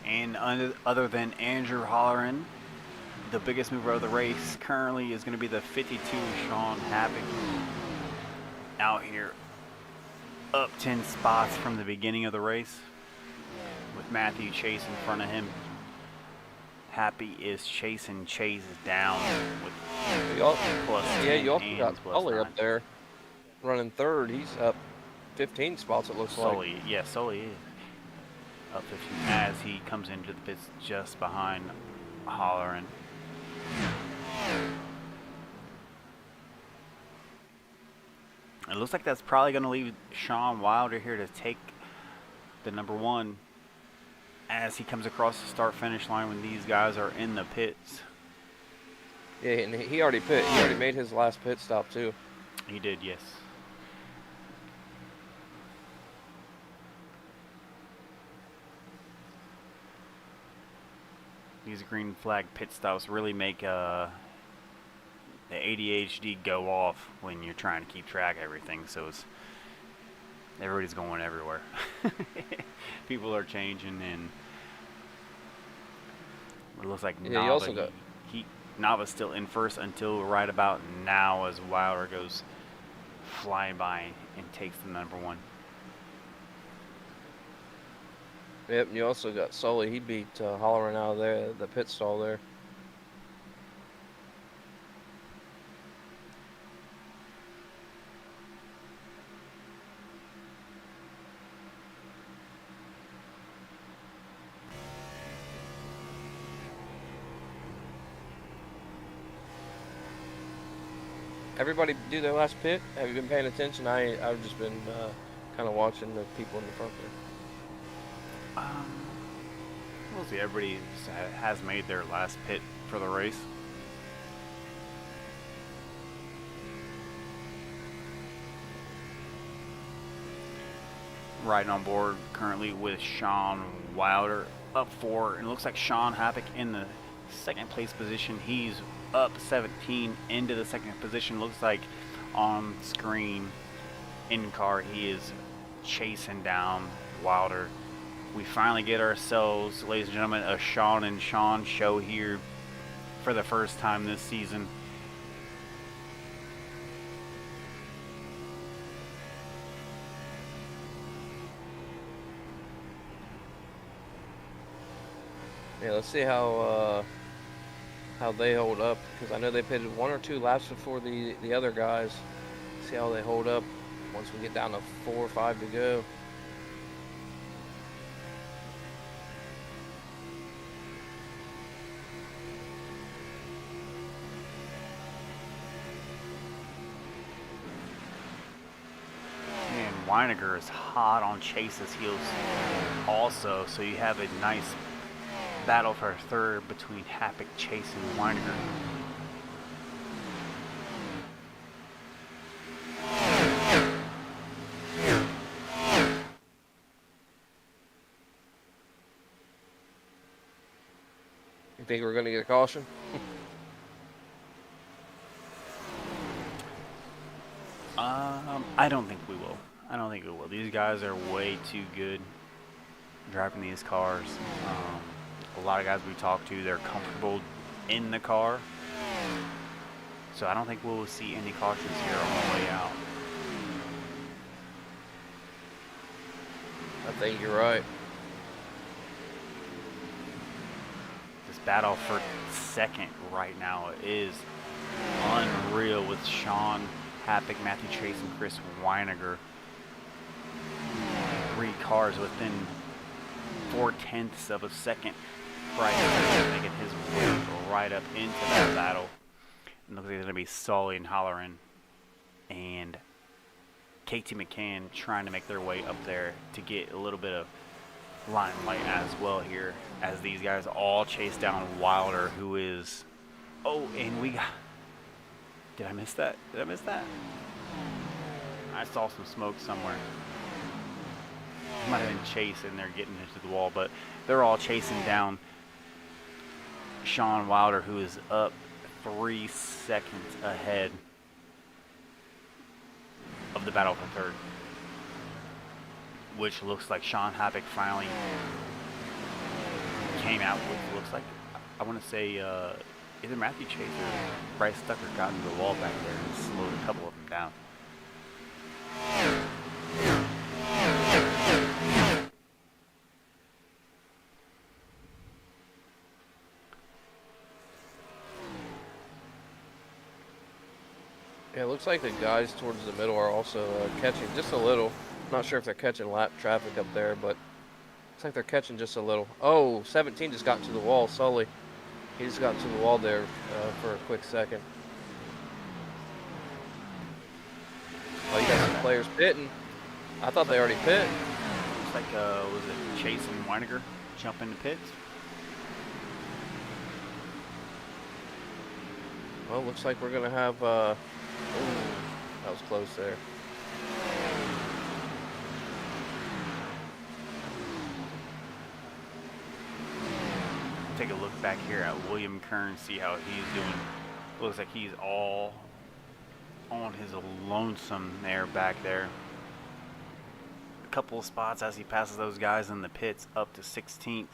And other than Andrew Holleran, the biggest mover of the race currently is going to be the 52 Sean Happett, out here up 10 spots from the beginning of the race with Matthew Chase in front of him. Happy is chasing Chase down with plus 10 yeah, you also and got plus Sully 9. up there running third. He's up 15 spots, it looks like. Sully, yeah, Sully is up 15 as he comes into the pits just behind Holleran. It looks like that's probably going to leave Sean Wilder here to take the number one as he comes across the start-finish line when these guys are in the pits. Yeah, and he already pit. He already made his last pit stop too. He did, yes. These green flag pit stops really make the ADHD go off when you're trying to keep track of everything. So everybody's going everywhere. People are changing, and it looks like Yeah, you also got Nava's still in first until right about now as Wilder goes flying by and takes the number one. Yep, and you also got Sully. He beat Holleran out of there, the pit stall there. Everybody do their last pit? Have you been paying attention? I've just been kind of watching the people in the front there. We'll see. Everybody has made their last pit for the race. Riding on board currently with Sean Wilder up 4, and it looks like Sean Happett in the second place position. He's up 17 into the second position. Looks like on screen in car he is chasing down Wilder. We finally get ourselves, ladies and gentlemen, a Sean and Sean show here for the first time this season. Yeah, let's see how they hold up, because I know they pitted 1 or 2 laps before the other guys. See how they hold up once we get down to 4 or 5 to go. And Weiniger is hot on Chase's heels also, so you have a nice battle for third between Hapik, Chase, and Weiniger. You think we're going to get a caution? I don't think we will. I don't think we will. These guys are way too good driving these cars. A lot of guys we talk to, they're comfortable in the car. So I don't think we'll see any cautions here on the way out. I think you're right. This battle for second right now is unreal with Sean Hapik, Matthew Chase, and Chris Weiniger. 3 cars within 4/10 of a second. Bryce making his way right up into that battle. And looks like it's going to be Sully and Halloran and KT McCann trying to make their way up there to get a little bit of limelight as well here, as these guys all chase down Wilder, who is... Oh, and we got... Did I miss that? Did I miss that? I saw some smoke somewhere. It might have been Chase in there getting into the wall, but they're all chasing down Sean Wilder, who is up 3 seconds ahead of the battle for third, which looks like Sean Hapik finally came out with, looks like, I want to say either Matthew Chase or Bryce Tucker got into the wall back there and slowed a couple of them down. Yeah, it looks like the guys towards the middle are also catching just a little. Not sure if they're catching lap traffic up there, but looks like they're catching just a little. Oh, 17 just got to the wall. Sully, he just got to the wall there for a quick second. Oh, you got some players pitting. I thought they already pit. Looks like, was it Chase and Weiniger jump into pits? Well, looks like we're going to have... ooh, that was close there. Take a look back here at William Kern, see how he's doing. Looks like he's all on his lonesome there back there. A couple of spots as he passes those guys in the pits up to 16th.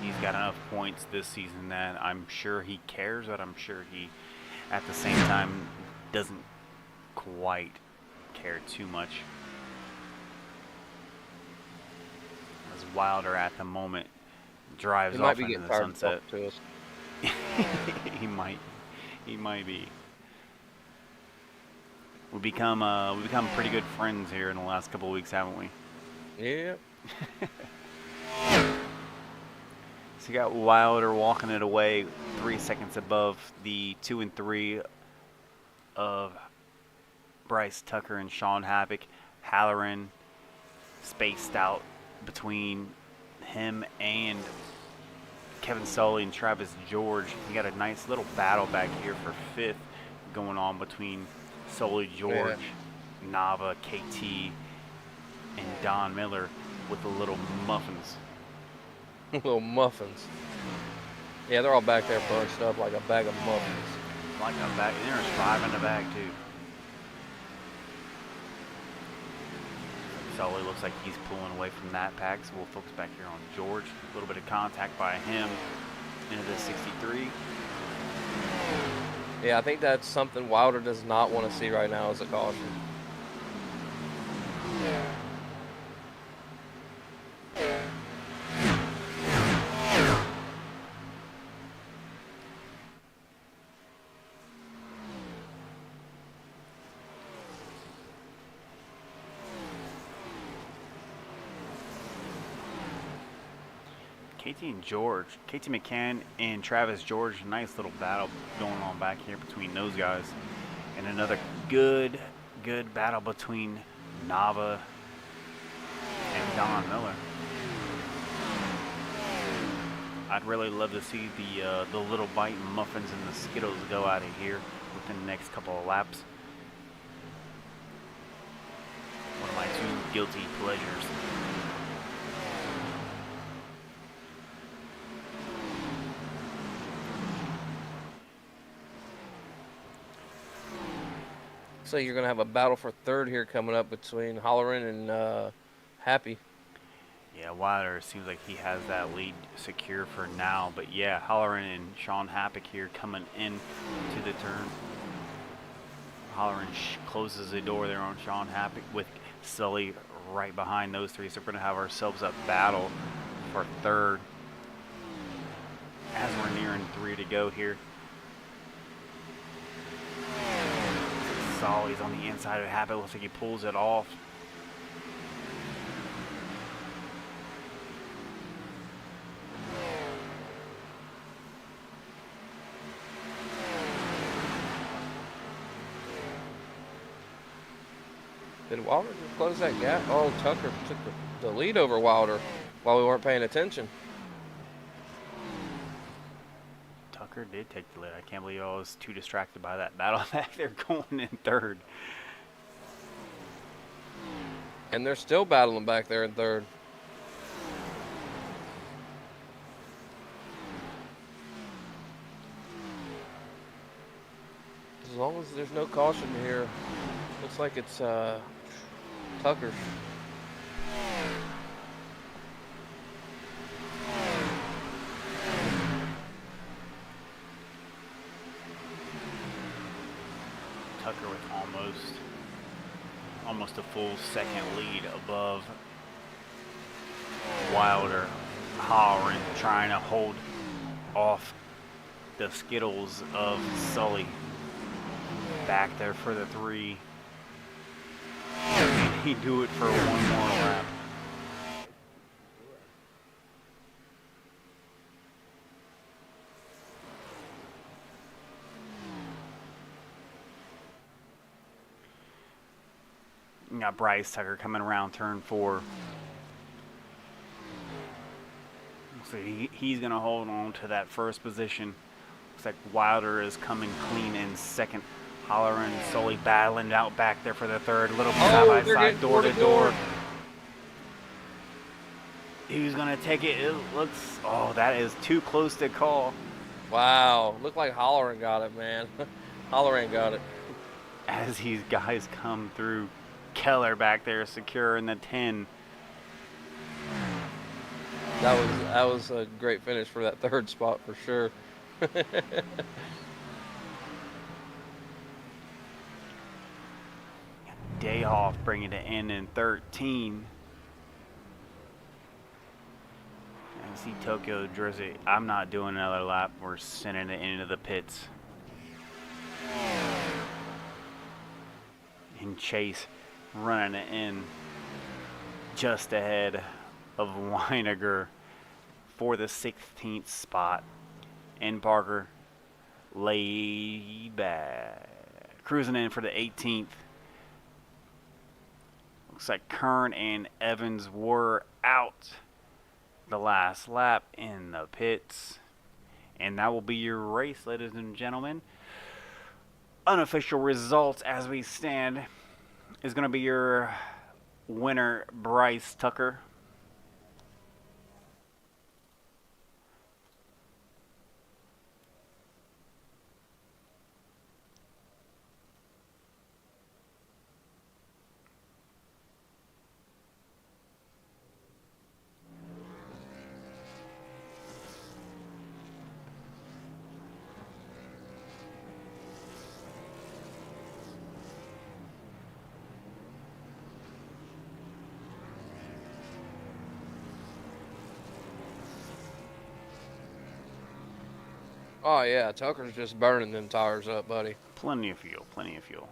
He's got enough points this season that I'm sure he cares, but I'm sure he, at the same time, doesn't quite care too much. As Wilder at the moment drives off into the sunset. To us. He might be. We've become pretty good friends here in the last couple of weeks, haven't we? Yeah. So you got Wilder walking it away 3 seconds above the 2 and 3 of Bryce Tucker and Sean Hapik. Halloran spaced out between him and Kevin Sully and Travis George. You got a nice little battle back here for 5th going on between Sully, George, Nava, KT, and Don Miller with the little muffins. Little muffins. Yeah, they're all back there bunched up like a bag of muffins. Like a bag. There's 5 in the bag too. Sully looks like he's pulling away from that pack, so we'll focus back here on George. A little bit of contact by him into the 63. Yeah, I think that's something Wilder does not want to see right now as a caution. KT McCann and Travis George, nice little battle going on back here between those guys. And another good battle between Nava and Don Miller. I'd really love to see the Little Bite Muffins and the Skittles go out of here within the next couple of laps. One of my two guilty pleasures. So you're going to have a battle for third here coming up between Holleran and Happy. Yeah, Wilder seems like he has that lead secure for now. But yeah, Holleran and Sean Happick here coming in to the turn. Holleran closes the door there on Sean Happick with Sully right behind those three. So we're going to have ourselves a battle for third as we're nearing 3 to go here. Sully's on the inside of Happick. Looks like he pulls it off. Did Wilder just close that gap? Oh, Tucker took the lead over Wilder while we weren't paying attention. Tucker did take the lead. I can't believe I was too distracted by that battle back there going in third. And they're still battling back there in third. As long as there's no caution here, looks like it's Tucker's. Tucker with almost a full second lead above Wilder. Holleran trying to hold off the Skittles of Sully. Back there for the 3. Can he do it for one more lap? You got Bryce Tucker coming around turn 4. So he's going to hold on to that first position. Looks like Wilder is coming clean in second. Holleran and Sully battling out back there for the third. Little side by side, door to door. Who's going to take it? It looks, oh, that is too close to call. Wow, looked like Holleran got it, man. Holleran got it. As these guys come through, Keller back there secure in the 10. That was a great finish for that third spot for sure. Dayhoff bringing it in 13. I see Tokyo Jersey. I'm not doing another lap. We're sending it into the pits. And Chase running it in just ahead of Weiniger for the 16th spot. And Parker laid back. Cruising in for the 18th. Looks like Kern and Evans were out the last lap in the pits. And that will be your race, ladies and gentlemen. Unofficial results as we stand is going to be your winner, Bryce Tucker. Oh yeah, Tucker's just burning them tires up, buddy. Plenty of fuel, plenty of fuel.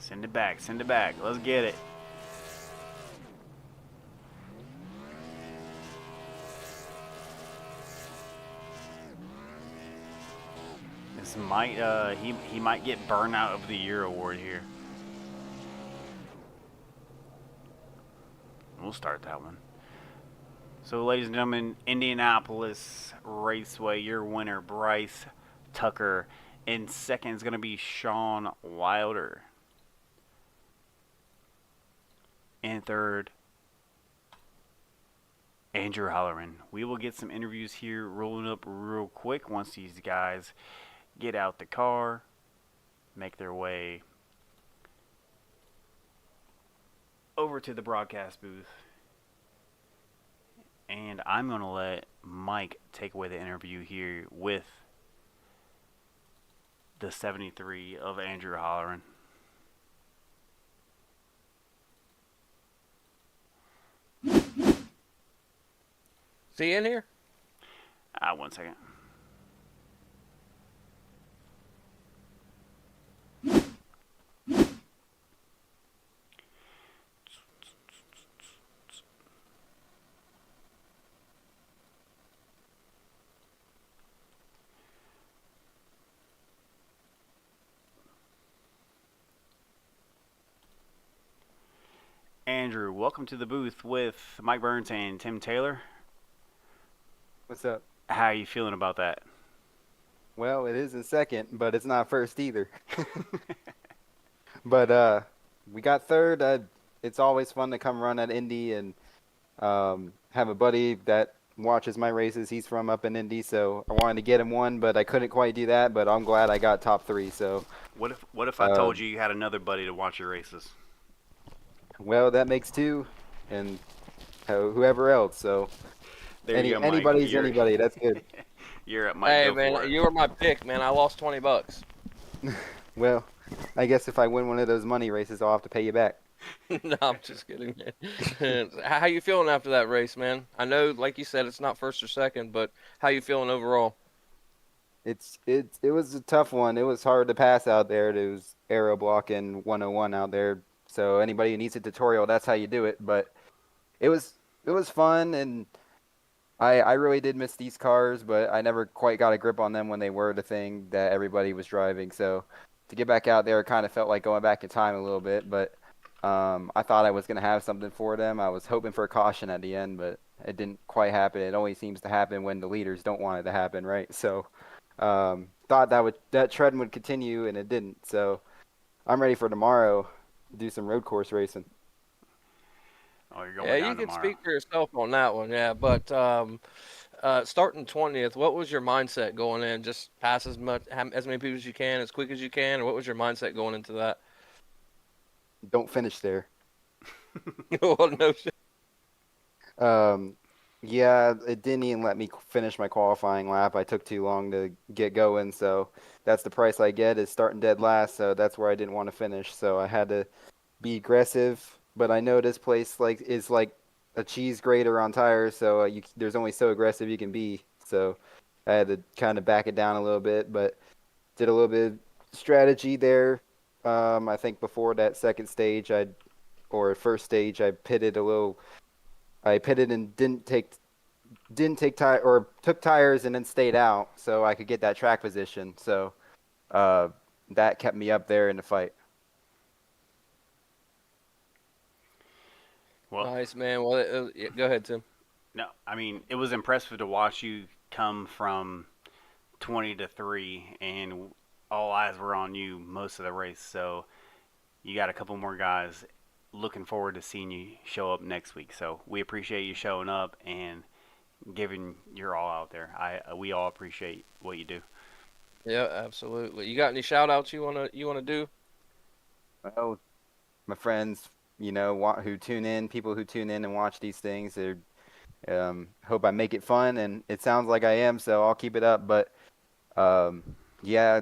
Send it back. Send it back. Let's get it. This might he might get burnout of the year award here. We'll start that one. So, ladies and gentlemen, Indianapolis Raceway, your winner, Bryce Tucker. In second is going to be Sean Wilder. In third, Andrew Holleran. We will get some interviews here rolling up real quick once these guys get out the car, make their way over to the broadcast booth. And I'm going to let Mike take away the interview here with the 73 of Andrew Holleran. Is he in here? 1 second. Andrew, welcome to the booth with Mike Burns and Tim Taylor. What's up? How are you feeling about that? Well, it is in second, but it's not first either. But we got third. It's always fun to come run at Indy and have a buddy that watches my races. He's from up in Indy, so I wanted to get him one, but I couldn't quite do that. But I'm glad I got top 3. So what if I told you had another buddy to watch your races? Well, that makes 2, and whoever else. So There you go, Mike. anybody's anybody. That's good. You're at Mike. Hey, Go for man, it. you were my pick, man. I lost $20. Well, I guess if I win one of those money races, I'll have to pay you back. No, I'm just kidding, man. How you feeling after that race, man? I know, like you said, it's not first or second, but how you feeling overall? It was a tough one. It was hard to pass out there. It was aero blocking 101 out there. So anybody who needs a tutorial, that's how you do it. But it was fun, and I really did miss these cars, but I never quite got a grip on them when they were the thing that everybody was driving. So to get back out there, it kind of felt like going back in time a little bit. But I thought I was going to have something for them. I was hoping for a caution at the end, but it didn't quite happen. It always seems to happen when the leaders don't want it to happen, right? So thought that trend would continue, and it didn't. So I'm ready for tomorrow to do some road course racing. Oh, you're going Yeah, down you can tomorrow. speak for yourself on that one, yeah. But starting 20th, what was your mindset going in? Just pass as many people as you can, as quick as you can, or what was your mindset going into that? Don't finish there. Well, no shit. Yeah, it didn't even let me finish my qualifying lap. I took too long to get going, so that's the price I get is starting dead last. So that's where I didn't want to finish. So I had to be aggressive. But I know this place is like a cheese grater on tires, so there's only so aggressive you can be. So I had to kind of back it down a little bit, but did a little bit of strategy there. I think before that second stage, first stage, I pitted and didn't take tire or took tires and then stayed out so I could get that track position. So that kept me up there in the fight. Well, Nice, man. Well, yeah, go ahead, Tim. no, I mean, it was impressive to watch you come from 20 to 3, and all eyes were on you most of the race. So you got a couple more guys looking forward to seeing you show up next week. So we appreciate you showing up and giving your all out there. We all appreciate what you do. Yeah, absolutely. You got any shout outs you wanna do? Well, my friends, who tune in, people who tune in and watch these things, they hope I make it fun, and it sounds like I am, so I'll keep it up. But yeah,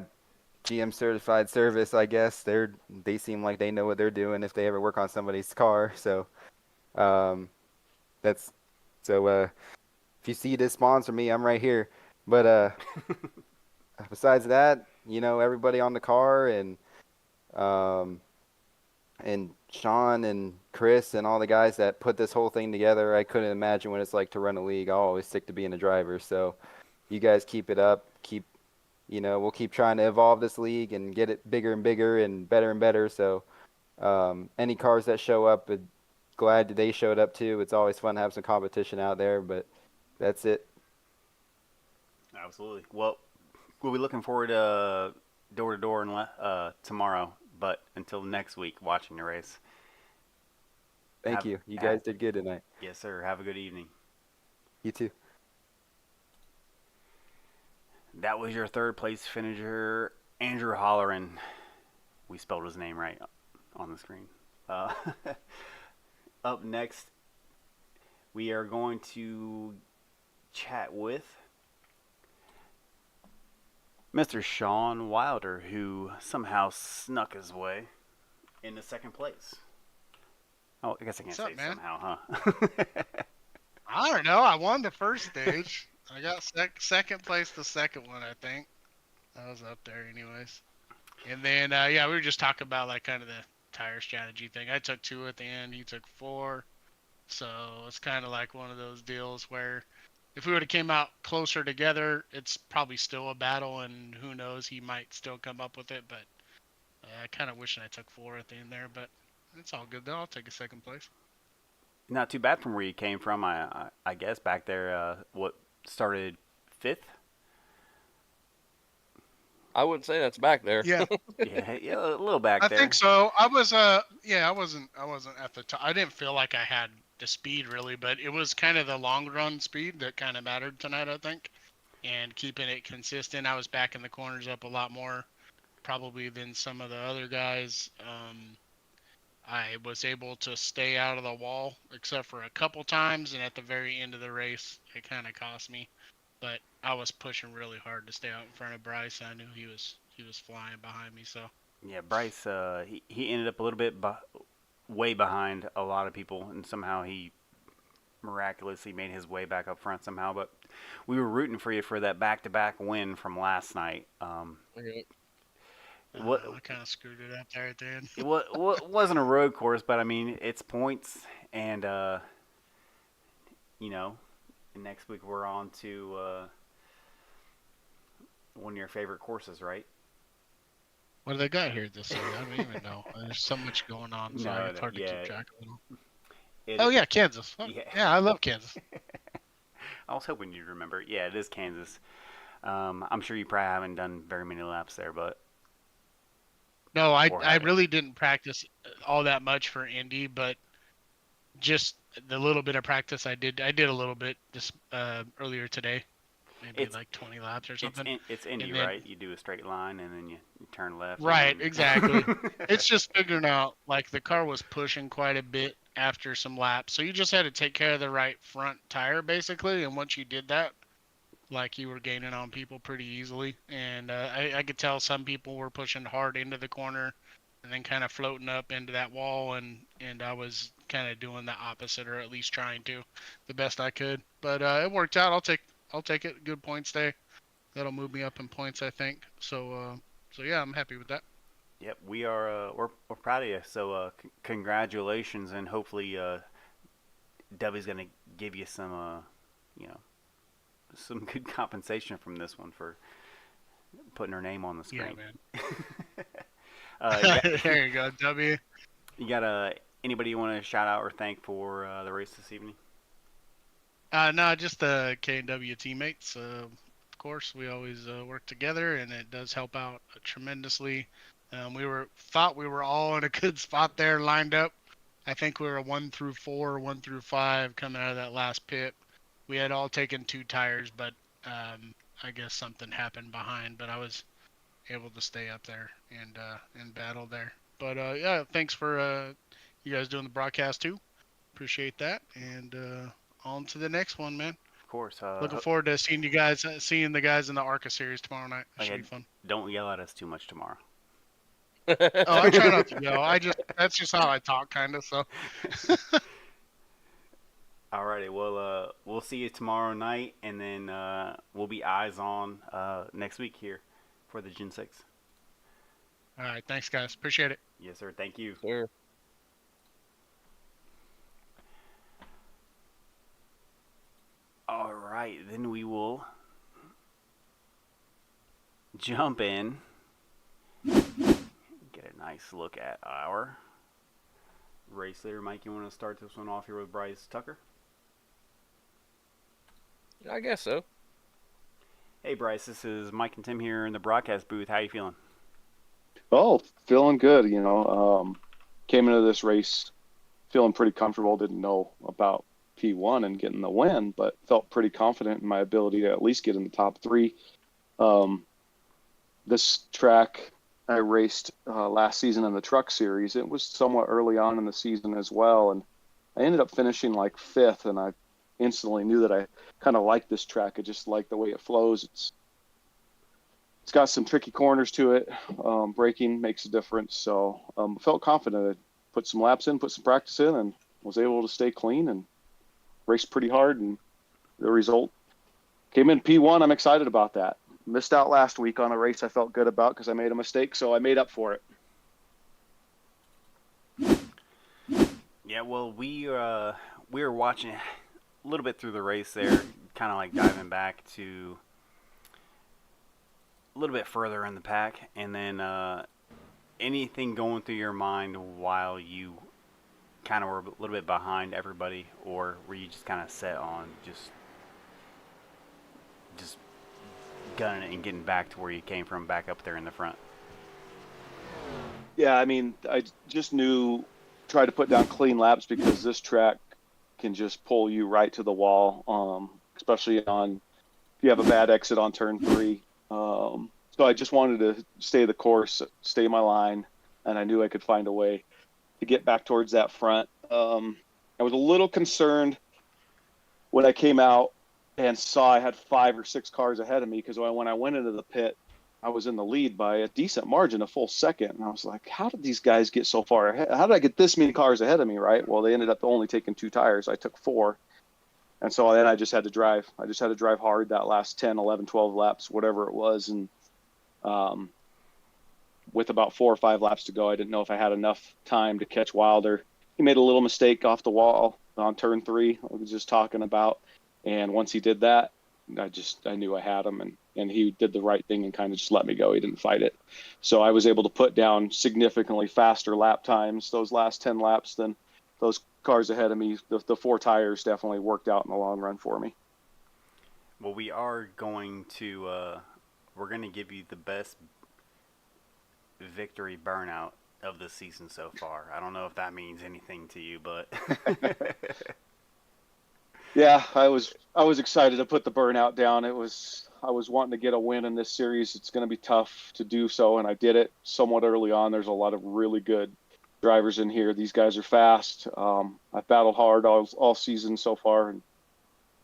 GM certified service, I guess they seem like they know what they're doing if they ever work on somebody's car. So if you see this, sponsor me, I'm right here. But besides that, everybody on the car and and Sean and Chris and all the guys that put this whole thing together. I couldn't imagine what it's like to run a league. I'll always stick to being a driver. So you guys keep it up. We'll keep trying to evolve this league and get it bigger and bigger and better. So any cars that show up, glad that they showed up too. It's always fun to have some competition out there, but that's it. Absolutely. Well, we'll be looking forward to door to door tomorrow. But until next week, watching the race. Thank you. You guys did good tonight. Yes, sir. Have a good evening. You too. That was your third place finisher, Andrew Holleran. We spelled his name right on the screen. Up next, we are going to chat with Mr. Sean Wilder, who somehow snuck his way into second place. Oh, I guess I can't say somehow, huh? I don't know. I won the first stage. I got second place the second one, I think. I was up there anyways. And then, we were just talking about like kind of the tire strategy thing. I took 2 at the end. He took 4. So it's kind of like one of those deals where if we would have came out closer together, it's probably still a battle, and who knows, he might still come up with it. But I kind of wishing I took 4 at the end there, but it's all good though. I'll take a second place. Not too bad from where you came from. I guess back there, what started 5th? I wouldn't say that's back there. Yeah, yeah, a little back there. I think so. I was I wasn't at the top. I didn't feel like I had the speed really, but it was kind of the long run speed that kind of mattered tonight, I think, and keeping it consistent. I was backing the corners up a lot more probably than some of the other guys. I was able to stay out of the wall except for a couple times, and at the very end of the race it kind of cost me, but I was pushing really hard to stay out in front of Bryce. I knew he was flying behind me, so Yeah, Bryce, he ended up a little bit way behind a lot of people, and somehow he miraculously made his way back up front somehow. But we were rooting for you for that back-to-back win from last night. I kind of screwed it up there at the end. It wasn't a road course, but I mean it's points, and next week we're on to one of your favorite courses, right? What do they got here this year? I don't even know. There's so much going on, so it's hard to keep track of it all. Yeah, Kansas. Yeah, I love Kansas. I was hoping you'd remember. Yeah, it is Kansas. I'm sure you probably haven't done very many laps there, but no, I really didn't practice all that much for Indy, but just the little bit of practice I did a little bit just earlier today. Maybe like 20 laps or something. It's Indy, right? You do a straight line and then you turn left. Right, exactly. It's just figuring out, like, the car was pushing quite a bit after some laps. So you just had to take care of the right front tire, basically. And once you did that, like, you were gaining on people pretty easily. And I could tell some people were pushing hard into the corner and then kind of floating up into that wall. And I was kind of doing the opposite, or at least trying to, the best I could. But it worked out. I'll take it. Good points day. That'll move me up in points, I think. So yeah, I'm happy with that. Yep, we are. We're proud of you. So congratulations, and hopefully Debbie's gonna give you some some good compensation from this one for putting her name on the screen. Yeah, man. There you go, W. You got anybody you want to shout out or thank for the race this evening? No, just the K&W teammates. Of course, we always work together, and it does help out tremendously. We thought we were all in a good spot there, lined up. I think we were 1 through 4, 1 through 5 coming out of that last pit. We had all taken 2 tires, but I guess something happened behind. But I was able to stay up there and battle there. But yeah, thanks for you guys doing the broadcast too. Appreciate that, and on to the next one, man. Of course. Looking forward to seeing the guys in the ARCA series tomorrow night. It should be fun. Don't yell at us too much tomorrow. Oh, I try not to yell. That's just how I talk, kind of. So. Alrighty, well, we'll see you tomorrow night, and then we'll be eyes on next week here for the Gen 6. All right, thanks, guys. Appreciate it. Yes, sir. Thank you. Sure. All right, then we will jump in, get a nice look at our race leader. Mike, you want to start this one off here with Bryce Tucker? I guess so. Hey, Bryce, this is Mike and Tim here in the broadcast booth. How you feeling? Oh, feeling good. Came into this race feeling pretty comfortable. Didn't know about P1 and getting the win, but felt pretty confident in my ability to at least get in the top three. This track I raced last season in the truck series. It was somewhat early on in the season as well, and I ended up finishing like fifth, and I instantly knew that I kind of liked this track. I just like the way it flows. It's got some tricky corners to it. Braking makes a difference. So felt confident. I put some laps in, put some practice in, and was able to stay clean and race pretty hard. And the result came in P1. I'm excited about that. Missed out last week on a race I felt good about because I made a mistake, so I made up for it. Yeah, well, we were watching a little bit through the race there, kind of like diving back to a little bit further in the pack, and then anything going through your mind while you kind of were a little bit behind everybody, or were you just kind of set on just gunning it and getting back to where you came from, back up there in the front? Yeah, I mean, I just knew, try to put down clean laps because this track can just pull you right to the wall, especially if you have a bad exit on turn 3. So I just wanted to stay the course, stay my line, and I knew I could find a way to get back towards that front. I was a little concerned when I came out and saw I had 5 or 6 cars ahead of me, because when I went into the pit, I was in the lead by a decent margin, a full second. And I was like, how did these guys get so far ahead? How did I get this many cars ahead of me, right? Well, they ended up only taking 2 tires. I took 4. And so then I just had to drive. I just had to drive hard that last 10, 11, 12 laps, whatever it was. And with about 4 or 5 laps to go, I didn't know if I had enough time to catch Wilder. He made a little mistake off the wall on turn 3, I was just talking about. And once he did that, I knew I had him, and he did the right thing and kind of just let me go. He didn't fight it. So I was able to put down significantly faster lap times those last 10 laps than those cars ahead of me. The 4 tires definitely worked out in the long run for me. Well, we are going to we're going to give you the best victory burnout of the season so far. I don't know if that means anything to you, but Yeah, I was excited to put the burnout down. I was wanting to get a win in this series. It's going to be tough to do so, and I did it somewhat early on. There's a lot of really good drivers in here. These guys are fast. I've battled hard all season so far, and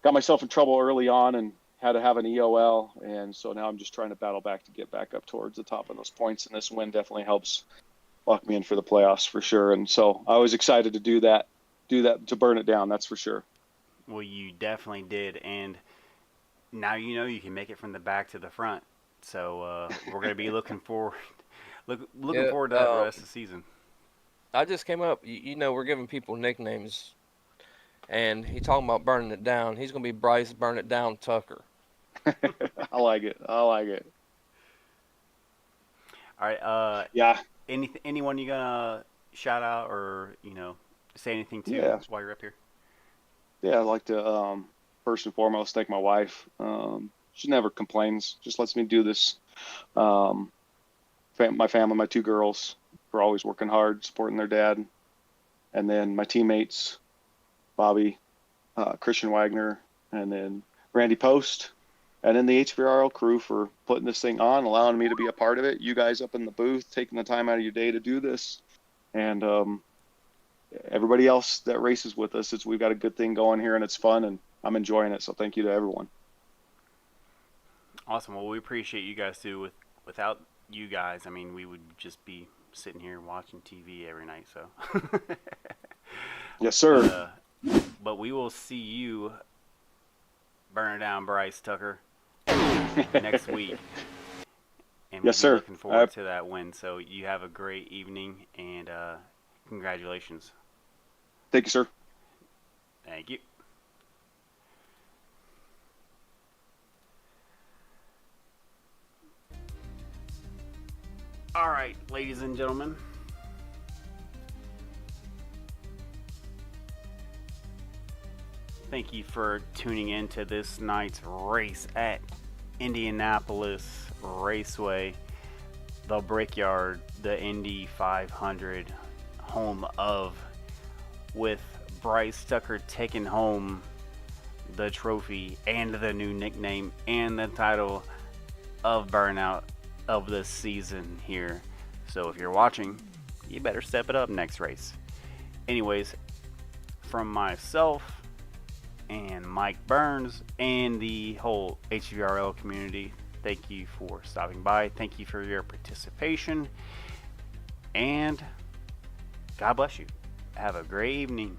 got myself in trouble early on and had to have an EOL, and so now I'm just trying to battle back to get back up towards the top of those points, and this win definitely helps lock me in for the playoffs for sure. And so I was excited to do that to burn it down, that's for sure. well, you definitely did, and now you know you can make it from the back to the front. So we're going to be looking forward forward to that the rest of the season. I just came up. We're giving people nicknames, and he talking about burning it down. He's gonna be Bryce Burn It Down Tucker. I like it. All right. Yeah. Anyone you gonna shout out or say anything to while you're up here? Yeah, I'd like to first and foremost thank my wife. She never complains, just lets me do this. My family, my 2 girls, for always working hard, supporting their dad. And then my teammates, Bobby, Christian Wagner, and then Randy Post, and then the HVRL crew for putting this thing on, allowing me to be a part of it. You guys up in the booth, taking the time out of your day to do this. And everybody else that races with us, we've got a good thing going here, and it's fun, and I'm enjoying it. So thank you to everyone. Awesome. Well, we appreciate you guys too. Without you guys, I mean, we would just be sitting here watching TV every night. So. Yes, sir. But we will see you burn it down, Bryce Tucker, next week. And yes, we're sir. Looking forward to that win. So you have a great evening, and congratulations. Thank you, sir. Thank you. All right, ladies and gentlemen. Thank you for tuning in to this night's race at Indianapolis Raceway, the Brickyard, the Indy 500, home of, with Bryce Tucker taking home the trophy and the new nickname and the title of Burnout of the season here. So if you're watching, you better step it up next race. Anyways, from myself and Mike Burns and the whole HVRL community, thank you for stopping by. Thank you for your participation. And God bless you. Have a great evening.